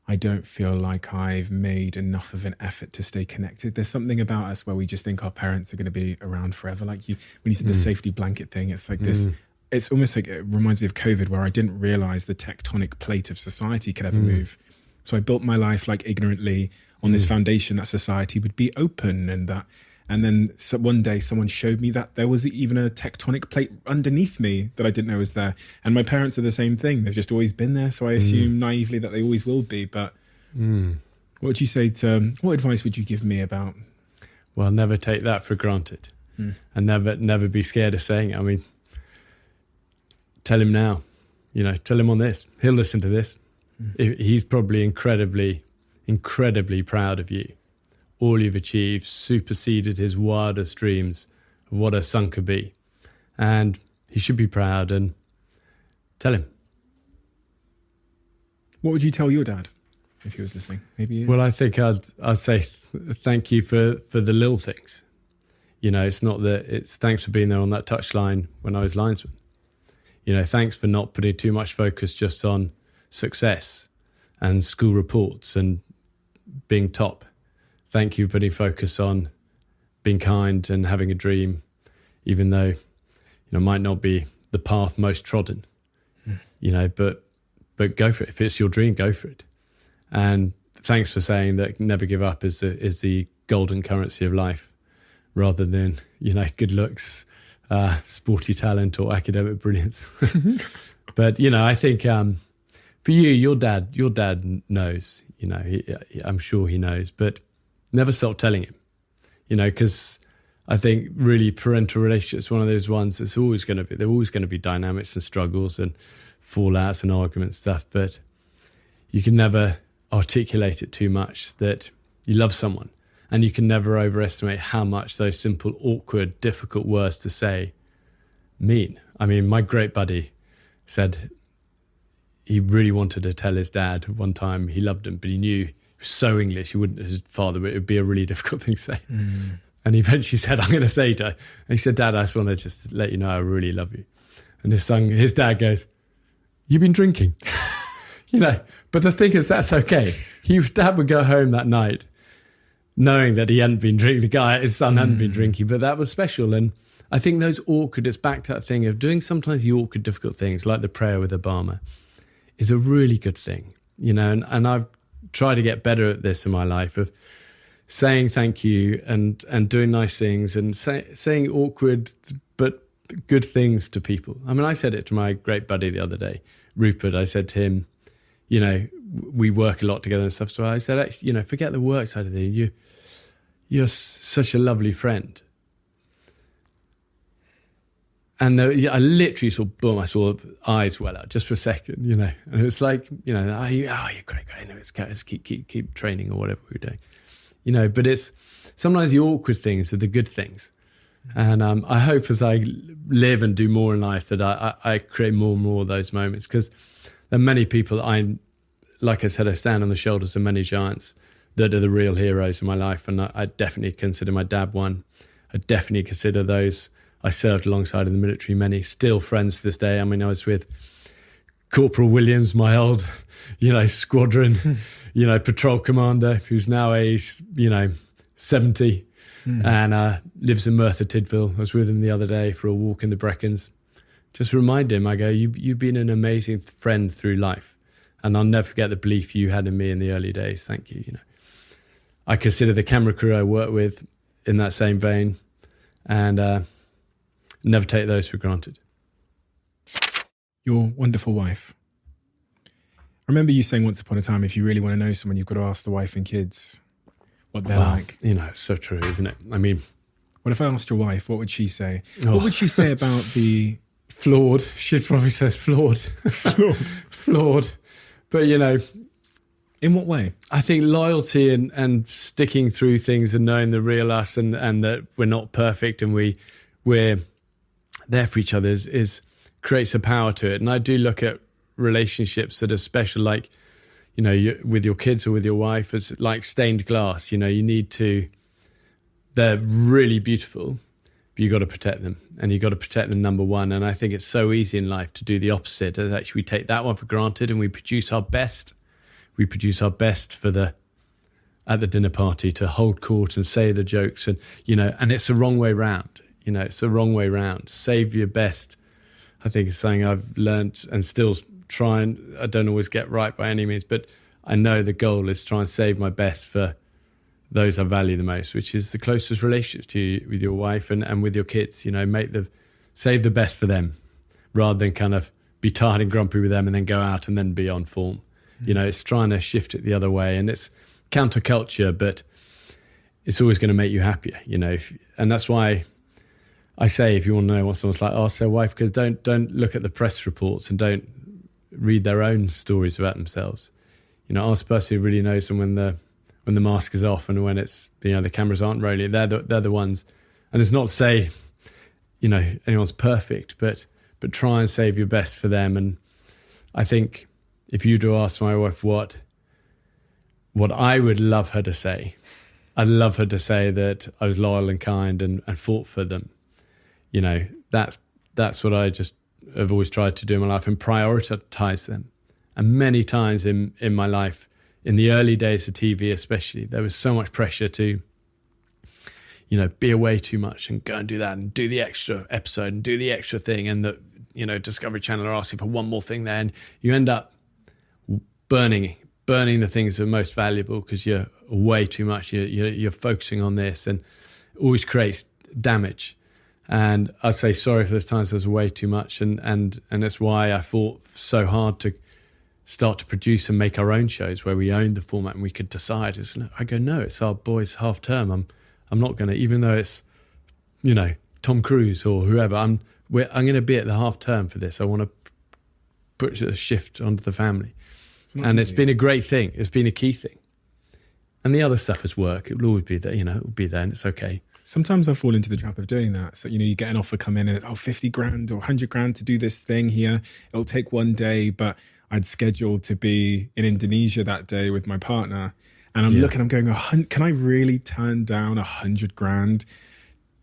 I don't feel like I've made enough of an effort to stay connected. There's something about us where we just think our parents are going to be around forever. Like when you said the safety blanket thing, it's like this, it's almost like, it reminds me of COVID, where I didn't realize the tectonic plate of society could ever move. So I built my life like ignorantly on this foundation that society would be open, and then one day someone showed me that there was even a tectonic plate underneath me that I didn't know was there. And my parents are the same thing. They've just always been there. So I assume naively that they always will be. But what would you say what advice would you give me about? Well, never take that for granted, and never be scared of saying it. I mean, tell him now, tell him on this. He'll listen to this. He's probably incredibly, incredibly proud of you. All you've achieved superseded his wildest dreams of what a son could be. And he should be proud, and tell him. What would you tell your dad if he was listening? Maybe he is. Well, I think I'd say thank you for the little things. It's not that, it's thanks for being there on that touchline when I was linesman. Thanks for not putting too much focus just on success and school reports and being top. Thank you for putting focus on being kind and having a dream, even though, might not be the path most trodden, but go for it. If it's your dream, go for it. And thanks for saying that never give up is the golden currency of life, rather than, good looks, sporty talent or academic brilliance. But, I think for you, your dad knows, I'm sure he knows, but never stop telling him, because I think really parental relationships, one of those ones that's always going to be, there are always going to be dynamics and struggles and fallouts and arguments stuff, but you can never articulate it too much that you love someone, and you can never overestimate how much those simple, awkward, difficult words to say mean. I mean, my great buddy said he really wanted to tell his dad one time he loved him, but he knew he was so English, his father, but it would be a really difficult thing to say. And he eventually said, I'm going to say to, and he said, Dad, I just want to just let you know I really love you. And his dad goes, you've been drinking? But the thing is, that's okay. His dad would go home that night knowing that he hadn't been drinking, his son hadn't been drinking, but that was special. And I think those awkward, it's back to that thing of doing sometimes the awkward, difficult things, like the prayer with Obama, is a really good thing, and I've tried to get better at this in my life, of saying thank you and doing nice things and saying awkward but good things to people. I mean, I said it to my great buddy the other day, Rupert. I said to him, we work a lot together and stuff. So I said, actually, forget the work side of things. You're such a lovely friend. And I literally saw, boom, I saw eyes well out just for a second, and it was like, you're great. No, let's keep training or whatever we're doing, but it's sometimes the awkward things are the good things. And I hope as I live and do more in life that I create more and more of those moments, because there are many people like I said, I stand on the shoulders of many giants that are the real heroes in my life. And I definitely consider my dad one. I definitely consider those I served alongside in the military, many still friends to this day. I mean, I was with Corporal Williams, my old, squadron, patrol commander, who's now aged, 70 and lives in Merthyr Tydfil. I was with him the other day for a walk in the Brecons. Just remind him, I go, you've been an amazing friend through life. And I'll never forget the belief you had in me in the early days. Thank you. I consider the camera crew I work with, in that same vein, and never take those for granted. Your wonderful wife. I remember you saying once upon a time, if you really want to know someone, you've got to ask the wife and kids what they're like. It's so true, isn't it? I mean, what if I asked your wife, what would she say? What would she say about the... Flawed. She'd probably say flawed. Flawed. But, in what way? I think loyalty and sticking through things and knowing the real us and that we're not perfect and we're there for each other is creates a power to it. And I do look at relationships that are special, like, with your kids or with your wife, it's like stained glass. They're really beautiful, but you got to protect them, and you got to protect them, number one. And I think it's so easy in life to do the opposite. As actually we take that one for granted and we produce our best. We produce our best at the dinner party to hold court and say the jokes, and it's the wrong way round. It's the wrong way round. Save your best. I think it's something I've learned and still try and, I don't always get right by any means, but I know the goal is try and save my best for those I value the most, which is the closest relationships to you, with your wife and with your kids. Save the best for them, rather than kind of be tired and grumpy with them and then go out and then be on form. It's trying to shift it the other way, and it's counterculture, but it's always going to make you happier. And that's why I say, if you want to know what someone's like, ask their wife, because don't look at the press reports and don't read their own stories about themselves. Ask the person who really knows them when the mask is off and when it's the cameras aren't rolling. They're the ones. And it's not to say anyone's perfect, but try and save your best for them. And I think if you do ask my wife what I would love her to say, I'd love her to say that I was loyal and kind and fought for them. That's what I just have always tried to do in my life, and prioritize them. And many times in my life, in the early days of TV especially, there was so much pressure to, be away too much and go and do that and do the extra episode and do the extra thing. And the, Discovery Channel are asking for one more thing there. And you end up burning the things that are most valuable because you're way too much. You're focusing on this, and always creates damage. And I'd say sorry for those times I was way too much. And that's why I fought so hard to start to produce and make our own shows where we owned the format and we could decide. I go, no, it's our boys' half term. I'm not going to, even though it's, Tom Cruise or whoever, I'm going to be at the half term for this. I want to put a shift onto the family. It's been a great thing. It's been a key thing. And the other stuff is work. It will always be there, it will be there, and it's okay. Sometimes I fall into the trap of doing that. So, you get an offer come in and it's, 50 grand or 100 grand to do this thing here. It'll take one day, but I'd scheduled to be in Indonesia that day with my partner. And I'm looking, I'm going, can I really turn down 100 grand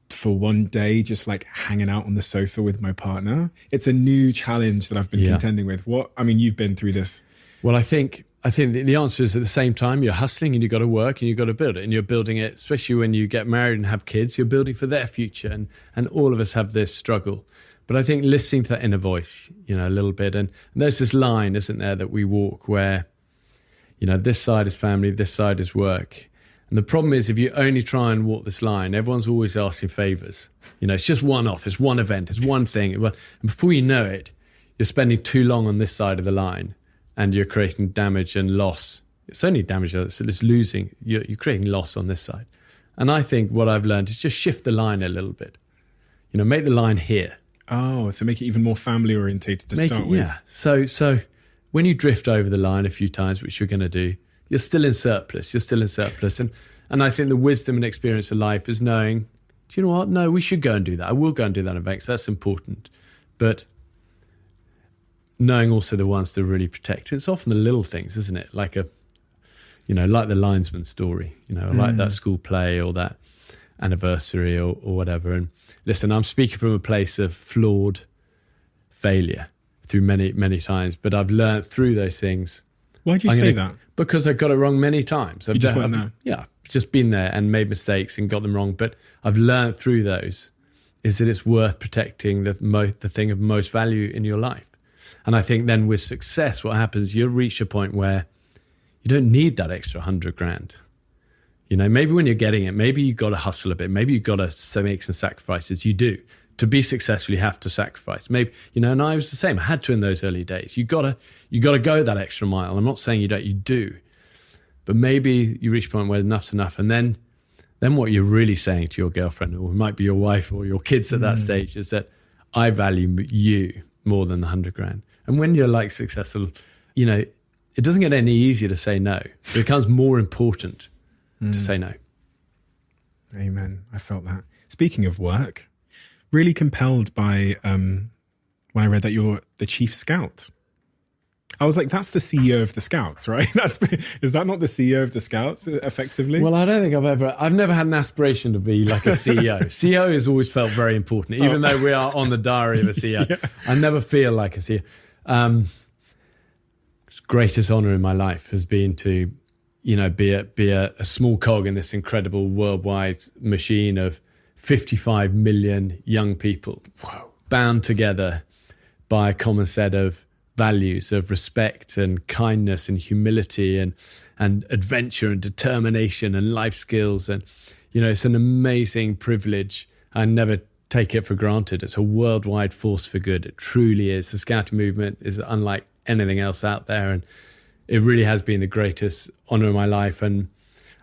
for one day, just like hanging out on the sofa with my partner? It's a new challenge that I've been contending with. You've been through this. Well, I think the answer is, at the same time, you're hustling and you've got to work and you've got to build it. And you're building it, especially when you get married and have kids, you're building for their future. And all of us have this struggle. But I think listening to that inner voice, a little bit. And there's this line, isn't there, that we walk where, this side is family, this side is work. And the problem is, if you only try and walk this line, everyone's always asking favors. It's just one off, it's one event, it's one thing. And before you know it, you're spending too long on this side of the line. And you're creating damage and loss. It's only damage, it's losing. You're creating loss on this side. And I think what I've learned is just shift the line a little bit. Make the line here. Oh, so make it even more family orientated to start with. Yeah. So when you drift over the line a few times, which you're going to do, you're still in surplus. And I think the wisdom and experience of life is knowing, do you know what? No, we should go and do that. I will go and do that event. So that's important. But knowing also the ones to really protect. It's often the little things, isn't it? Like like the linesman story, like that school play or that anniversary or whatever. And listen, I'm speaking from a place of flawed failure through many, many times, but I've learned through those things. Why do you say that? Because I got it wrong many times. You just weren't there? Yeah, just been there and made mistakes and got them wrong. But I've learned through those is that it's worth protecting the thing of most value in your life. And I think then with success, what happens, you'll reach a point where you don't need that extra 100 grand. You know, maybe when you're getting it, maybe you've got to hustle a bit. Maybe you've got to make some sacrifices. You do. To be successful, you have to sacrifice. Maybe, you know, and I was the same. I had to in those early days. You gotta go that extra mile. I'm not saying you don't, you do. But maybe you reach a point where enough's enough. And then what you're really saying to your girlfriend, or it might be your wife or your kids at that stage, is that I value you more than the 100 grand. And when you're like successful, you know, it doesn't get any easier to say no. It becomes more important to say no. Amen. I felt that. Speaking of work, really compelled by when I read that you're the chief scout. I was like, that's the CEO of the Scouts, right? Is that not the CEO of the Scouts, effectively? Well, I don't think I've never had an aspiration to be like a CEO. CEO has always felt very important, even though we are on the diary of a CEO. Yeah. I never feel like a CEO. Greatest honor in my life has been to, you know, be a small cog in this incredible worldwide machine of 55 million young people. Wow. Bound together by a common set of values of respect and kindness and humility and adventure and determination and life skills. And, you know, it's an amazing privilege. I never take it for granted. It's a worldwide force for good. It truly is. The scouting movement is unlike anything else out there. And it really has been the greatest honor of my life. And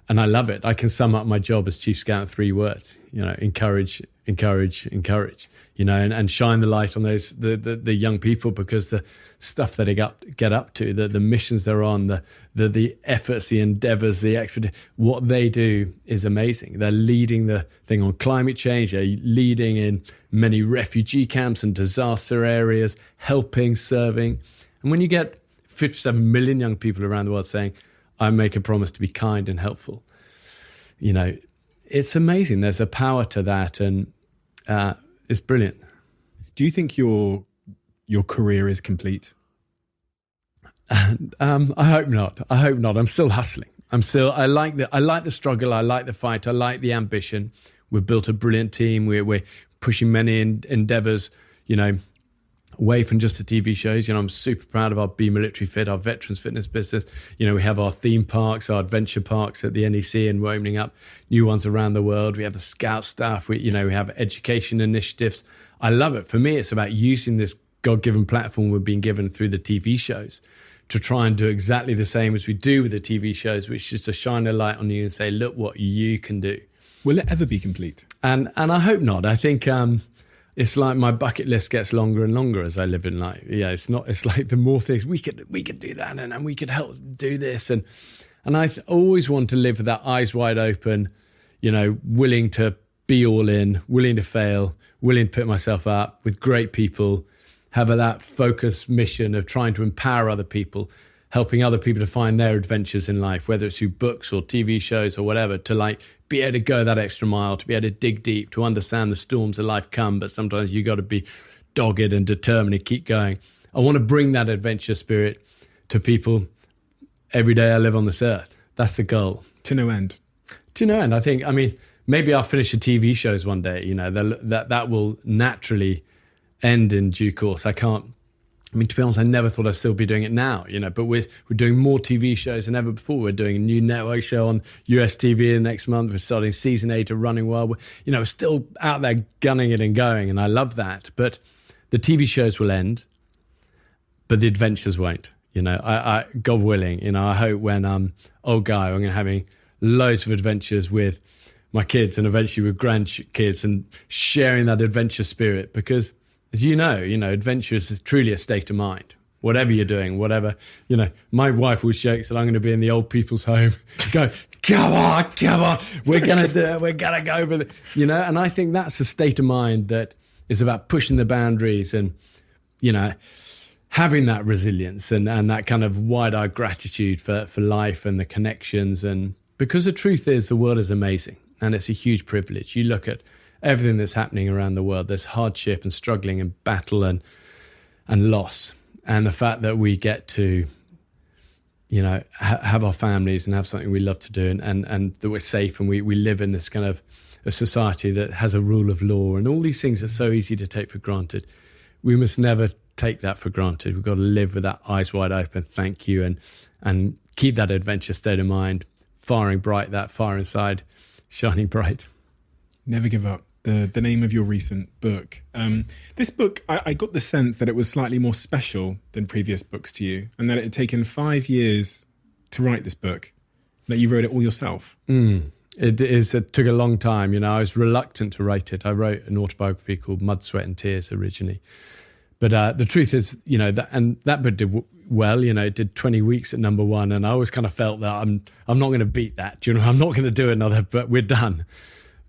I love it. I can sum up my job as chief scout in 3 words, you know, encourage, encourage, encourage, you know, and shine the light on those, the young people, because the stuff that they get up to, the missions they're on, the efforts, the endeavors, the expedition, what they do is amazing. They're leading the thing on climate change. They're leading in many refugee camps and disaster areas, helping, serving. And when you get 57 million young people around the world saying, I make a promise to be kind and helpful, you know, it's amazing. There's a power to that, and it's brilliant. Do you think your career is complete? I hope not. I'm still hustling. I like the struggle. I like the fight. I like the ambition. We've built a brilliant team. We're pushing many endeavors, you know, away from just the TV shows. You know, I'm super proud of our Be Military Fit, our veterans fitness business. You know, we have our theme parks, our adventure parks at the NEC, and we're opening up new ones around the world. We have the Scout stuff. We have education initiatives. I love it. For me, it's about using this God-given platform we've been given through the TV shows to try and do exactly the same as we do with the TV shows, which is to shine a light on you and say, look what you can do. Will it ever be complete? And I hope not. I think it's like my bucket list gets longer and longer as I live in life. Yeah, it's like the more things we could do that, and we could help do this. And I always want to live with that eyes wide open, you know, willing to be all in, willing to fail, willing to put myself up with great people, have that focused mission of trying to empower other people, helping other people to find their adventures in life, whether it's through books or TV shows or whatever, to like be able to go that extra mile, to be able to dig deep, to understand the storms of life come, but sometimes you got to be dogged and determined to keep going. I want to bring that adventure spirit to people every day I live on this earth. That's the goal. To no end. To no end. I mean, maybe I'll finish the TV shows one day, you know, that will naturally end in due course. To be honest, I never thought I'd still be doing it now, you know, but we're doing more TV shows than ever before. We're doing a new network show on US TV next month. We're starting season 8 of Running Wild. We're still out there gunning it and going, and I love that. But the TV shows will end, but the adventures won't. You know, I God willing, you know, I hope when I'm old guy, I'm going to having loads of adventures with my kids and eventually with grandkids, and sharing that adventure spirit, because as you know, adventure is truly a state of mind. Whatever you're doing, whatever, you know, my wife always jokes that I'm going to be in the old people's home, go, come on, we're going to do it, we're going to go over it, you know, and I think that's a state of mind that is about pushing the boundaries and, you know, having that resilience and that kind of wide-eyed gratitude for life and the connections. And because the truth is, the world is amazing and it's a huge privilege. You look at everything that's happening around the world, there's hardship and struggling and battle and loss. And the fact that we get to, you know, have our families and have something we love to do, and that we're safe, and we live in this kind of a society that has a rule of law, and all these things are so easy to take for granted. We must never take that for granted. We've got to live with that eyes wide open, thank you, and keep that adventure state of mind, firing bright, that fire inside shining bright. Never Give Up, the name of your recent book. This book, I got the sense that it was slightly more special than previous books to you, and that it had taken 5 years to write this book, that you wrote it all yourself. It took a long time. You know, I was reluctant to write it. I wrote an autobiography called Mud, Sweat and Tears originally. But the truth is, you know, that book did well. You know, it did 20 weeks at number one, and I always kind of felt that I'm not going to beat that. You know, I'm not going to do another, but we're done.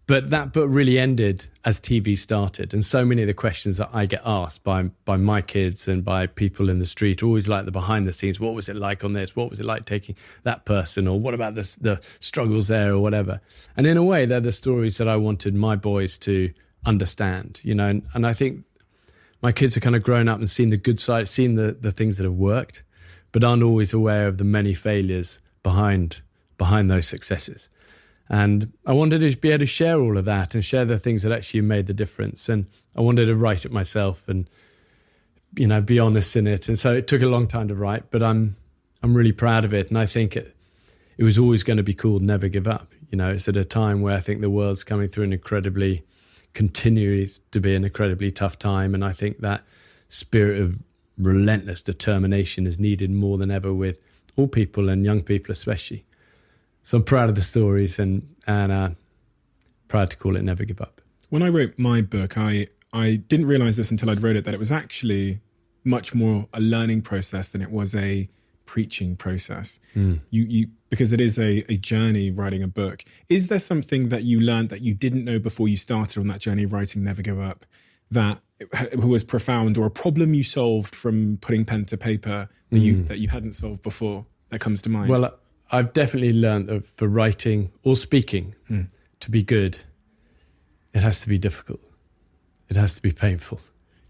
But that book really ended as TV started, and so many of the questions that I get asked by my kids and by people in the street, always like the behind the scenes. What was it like on this? What was it like taking that person? Or what about the struggles there, or whatever? And in a way, they're the stories that I wanted my boys to understand. You know, and I think my kids are kind of grown up and seen the good side, seen the things that have worked, but aren't always aware of the many failures behind those successes. And I wanted to be able to share all of that and share the things that actually made the difference. And I wanted to write it myself and, you know, be honest in it. And so it took a long time to write, but I'm really proud of it. And I think it was always going to be called Never Give Up. You know, it's at a time where I think the world's coming through continues to be an incredibly tough time. And I think that spirit of relentless determination is needed more than ever with all people, and young people especially. So I'm proud of the stories and proud to call it Never Give Up. When I wrote my book, I didn't realise this until I'd wrote it, that it was actually much more a learning process than it was a preaching process. You because it is a journey writing a book. Is there something that you learned that you didn't know before you started on that journey of writing Never Give Up that was profound, or a problem you solved from putting pen to paper that you hadn't solved before that comes to mind? Well, I've definitely learned that for writing or speaking to be good, it has to be difficult. It has to be painful.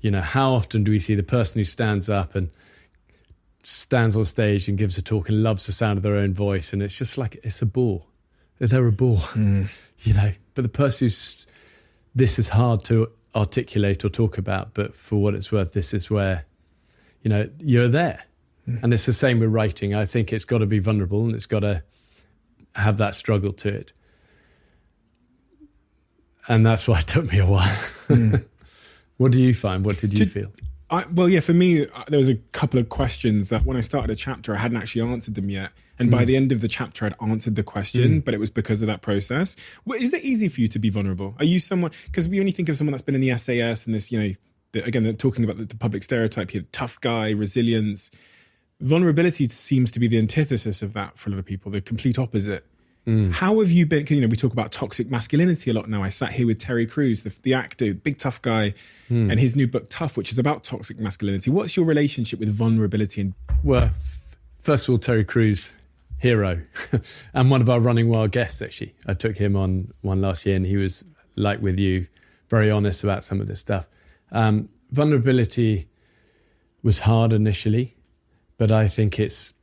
You know, how often do we see the person who stands up and stands on stage and gives a talk and loves the sound of their own voice, and it's just like, it's a bore. They're a bore, you know. But the person this is hard to articulate or talk about, but for what it's worth, this is where, you know, you're there. And it's the same with writing. I think it's got to be vulnerable and it's got to have that struggle to it. And that's why it took me a while. What do you find? What did you feel? For me, there was a couple of questions that when I started a chapter, I hadn't actually answered them yet. And by the end of the chapter, I'd answered the question, but it was because of that process. Well, is it easy for you to be vulnerable? Are you someone, because we only think of someone that's been in the SAS and this, you know, again, they're talking about the public stereotype here, tough guy, resilience. Vulnerability seems to be the antithesis of that for a lot of people, the complete opposite. How have you been, you know, we talk about toxic masculinity a lot now. I sat here with Terry Crews, the actor, big tough guy, and his new book, Tough, which is about toxic masculinity. What's your relationship with vulnerability? Well, first of all, Terry Crews, hero, and one of our Running Wild guests, actually. I took him on one last year, and he was, like with you, very honest about some of this stuff. Vulnerability was hard initially, but I think it's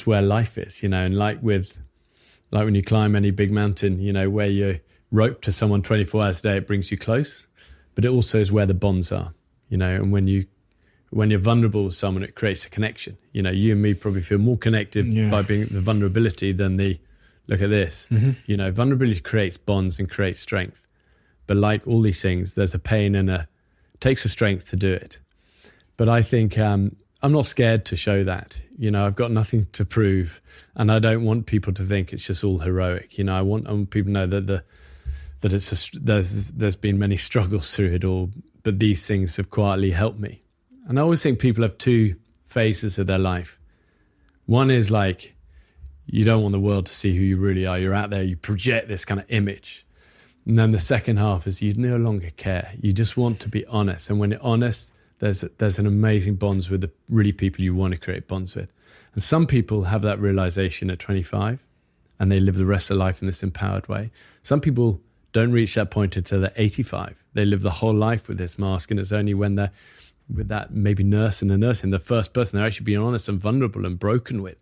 where life is, you know, and like when you climb any big mountain, you know, where you're roped to someone 24 hours a day, it brings you close, but it also is where the bonds are, you know, and when you're vulnerable with someone, it creates a connection. You know, you and me probably feel more connected by being the vulnerability than the, look at this, you know, vulnerability creates bonds and creates strength. But like all these things, there's a pain and it takes a strength to do it. But I think, I'm not scared to show that. You know, I've got nothing to prove, and I don't want people to think it's just all heroic. You know, I want people to know that there's been many struggles through it all, but these things have quietly helped me. And I always think people have two phases of their life. One is like, you don't want the world to see who you really are. You're out there, you project this kind of image. And then the second half is you no longer care. You just want to be honest. And when you're honest, there's an amazing bonds with the really people you want to create bonds with. And some people have that realization at 25 and they live the rest of their life in this empowered way. Some people don't reach that point until they're 85. They live the whole life with this mask, and it's only when they're with that maybe nursing, the first person they're actually being honest and vulnerable and broken with.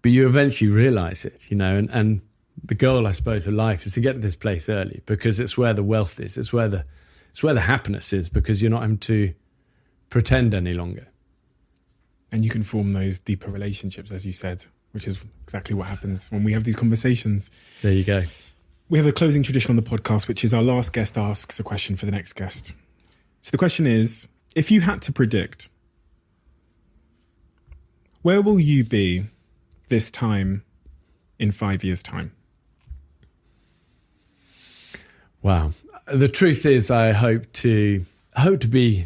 But you eventually realize it, you know, and the goal, I suppose, of life is to get to this place early, because it's where the wealth is. It's where the happiness is, because you're not having to pretend any longer. And you can form those deeper relationships, as you said, which is exactly what happens when we have these conversations. There you go. We have a closing tradition on the podcast, which is our last guest asks a question for the next guest. So the question is, if you had to predict, where will you be this time in 5 years' time? Wow. The truth is, I hope to be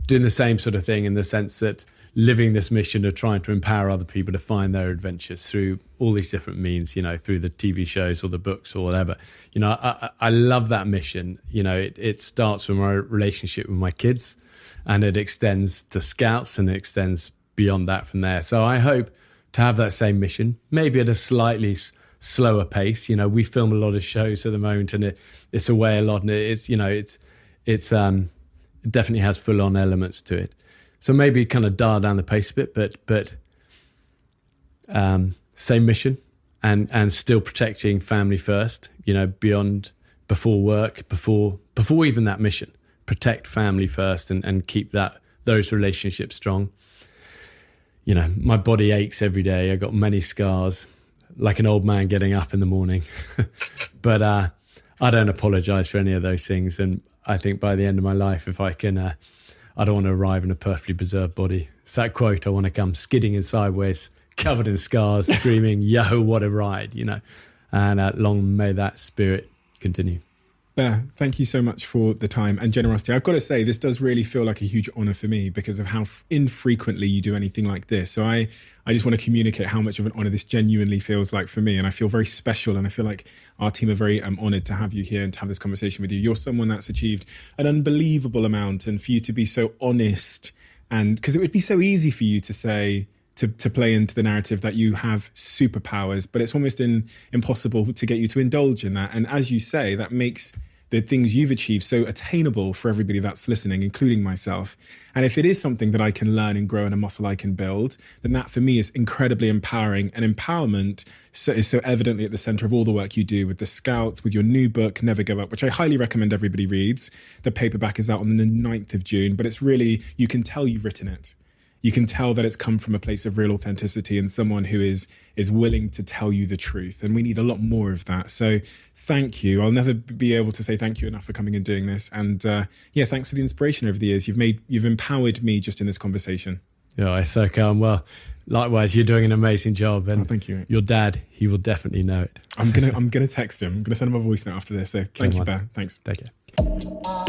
doing the same sort of thing, in the sense that living this mission of trying to empower other people to find their adventures through all these different means, through the TV shows or the books or whatever. I love that mission. It starts from my relationship with my kids, and it extends to Scouts, and it extends beyond that from there. So I hope to have that same mission, maybe at a slightly slower pace. We film a lot of shows at the moment, and it's away a lot, and it definitely has full on elements to it. So maybe kind of dial down the pace a bit, but same mission, and still protecting family first. Before work, before even that mission, protect family first, and keep those relationships strong. My body aches every day. I got many scars, like an old man getting up in the morning. But I don't apologize for any of those things. And I think by the end of my life, if I can, I don't want to arrive in a perfectly preserved body. It's that quote, I want to come skidding in sideways, covered in scars, screaming, yo, what a ride, And long may that spirit continue. Bear, thank you so much for the time and generosity. I've got to say, this does really feel like a huge honor for me because of how infrequently you do anything like this. So I just want to communicate how much of an honor this genuinely feels like for me. And I feel very special. And I feel like our team are very honored to have you here and to have this conversation with you. You're someone that's achieved an unbelievable amount, and for you to be so honest, and because it would be so easy for you to say, to play into the narrative that you have superpowers, but it's almost impossible to get you to indulge in that. And as you say, that makes the things you've achieved so attainable for everybody that's listening, including myself. And if it is something that I can learn and grow and a muscle I can build, then that for me is incredibly empowering. And empowerment is so evidently at the center of all the work you do with the Scouts, with your new book, Never Give Up, which I highly recommend everybody reads. The paperback is out on the 9th of June, but it's really, you can tell you've written it. You can tell that it's come from a place of real authenticity and someone who is willing to tell you the truth. And we need a lot more of that. So thank you. I'll never be able to say thank you enough for coming and doing this. And thanks for the inspiration over the years. You've empowered me just in this conversation. Yeah, it's so calm. Well, likewise, you're doing an amazing job. And thank you. Your dad, he will definitely know it. I'm gonna text him. I'm gonna send him a voice note after this. So thank you, Bear. Thanks. Take care.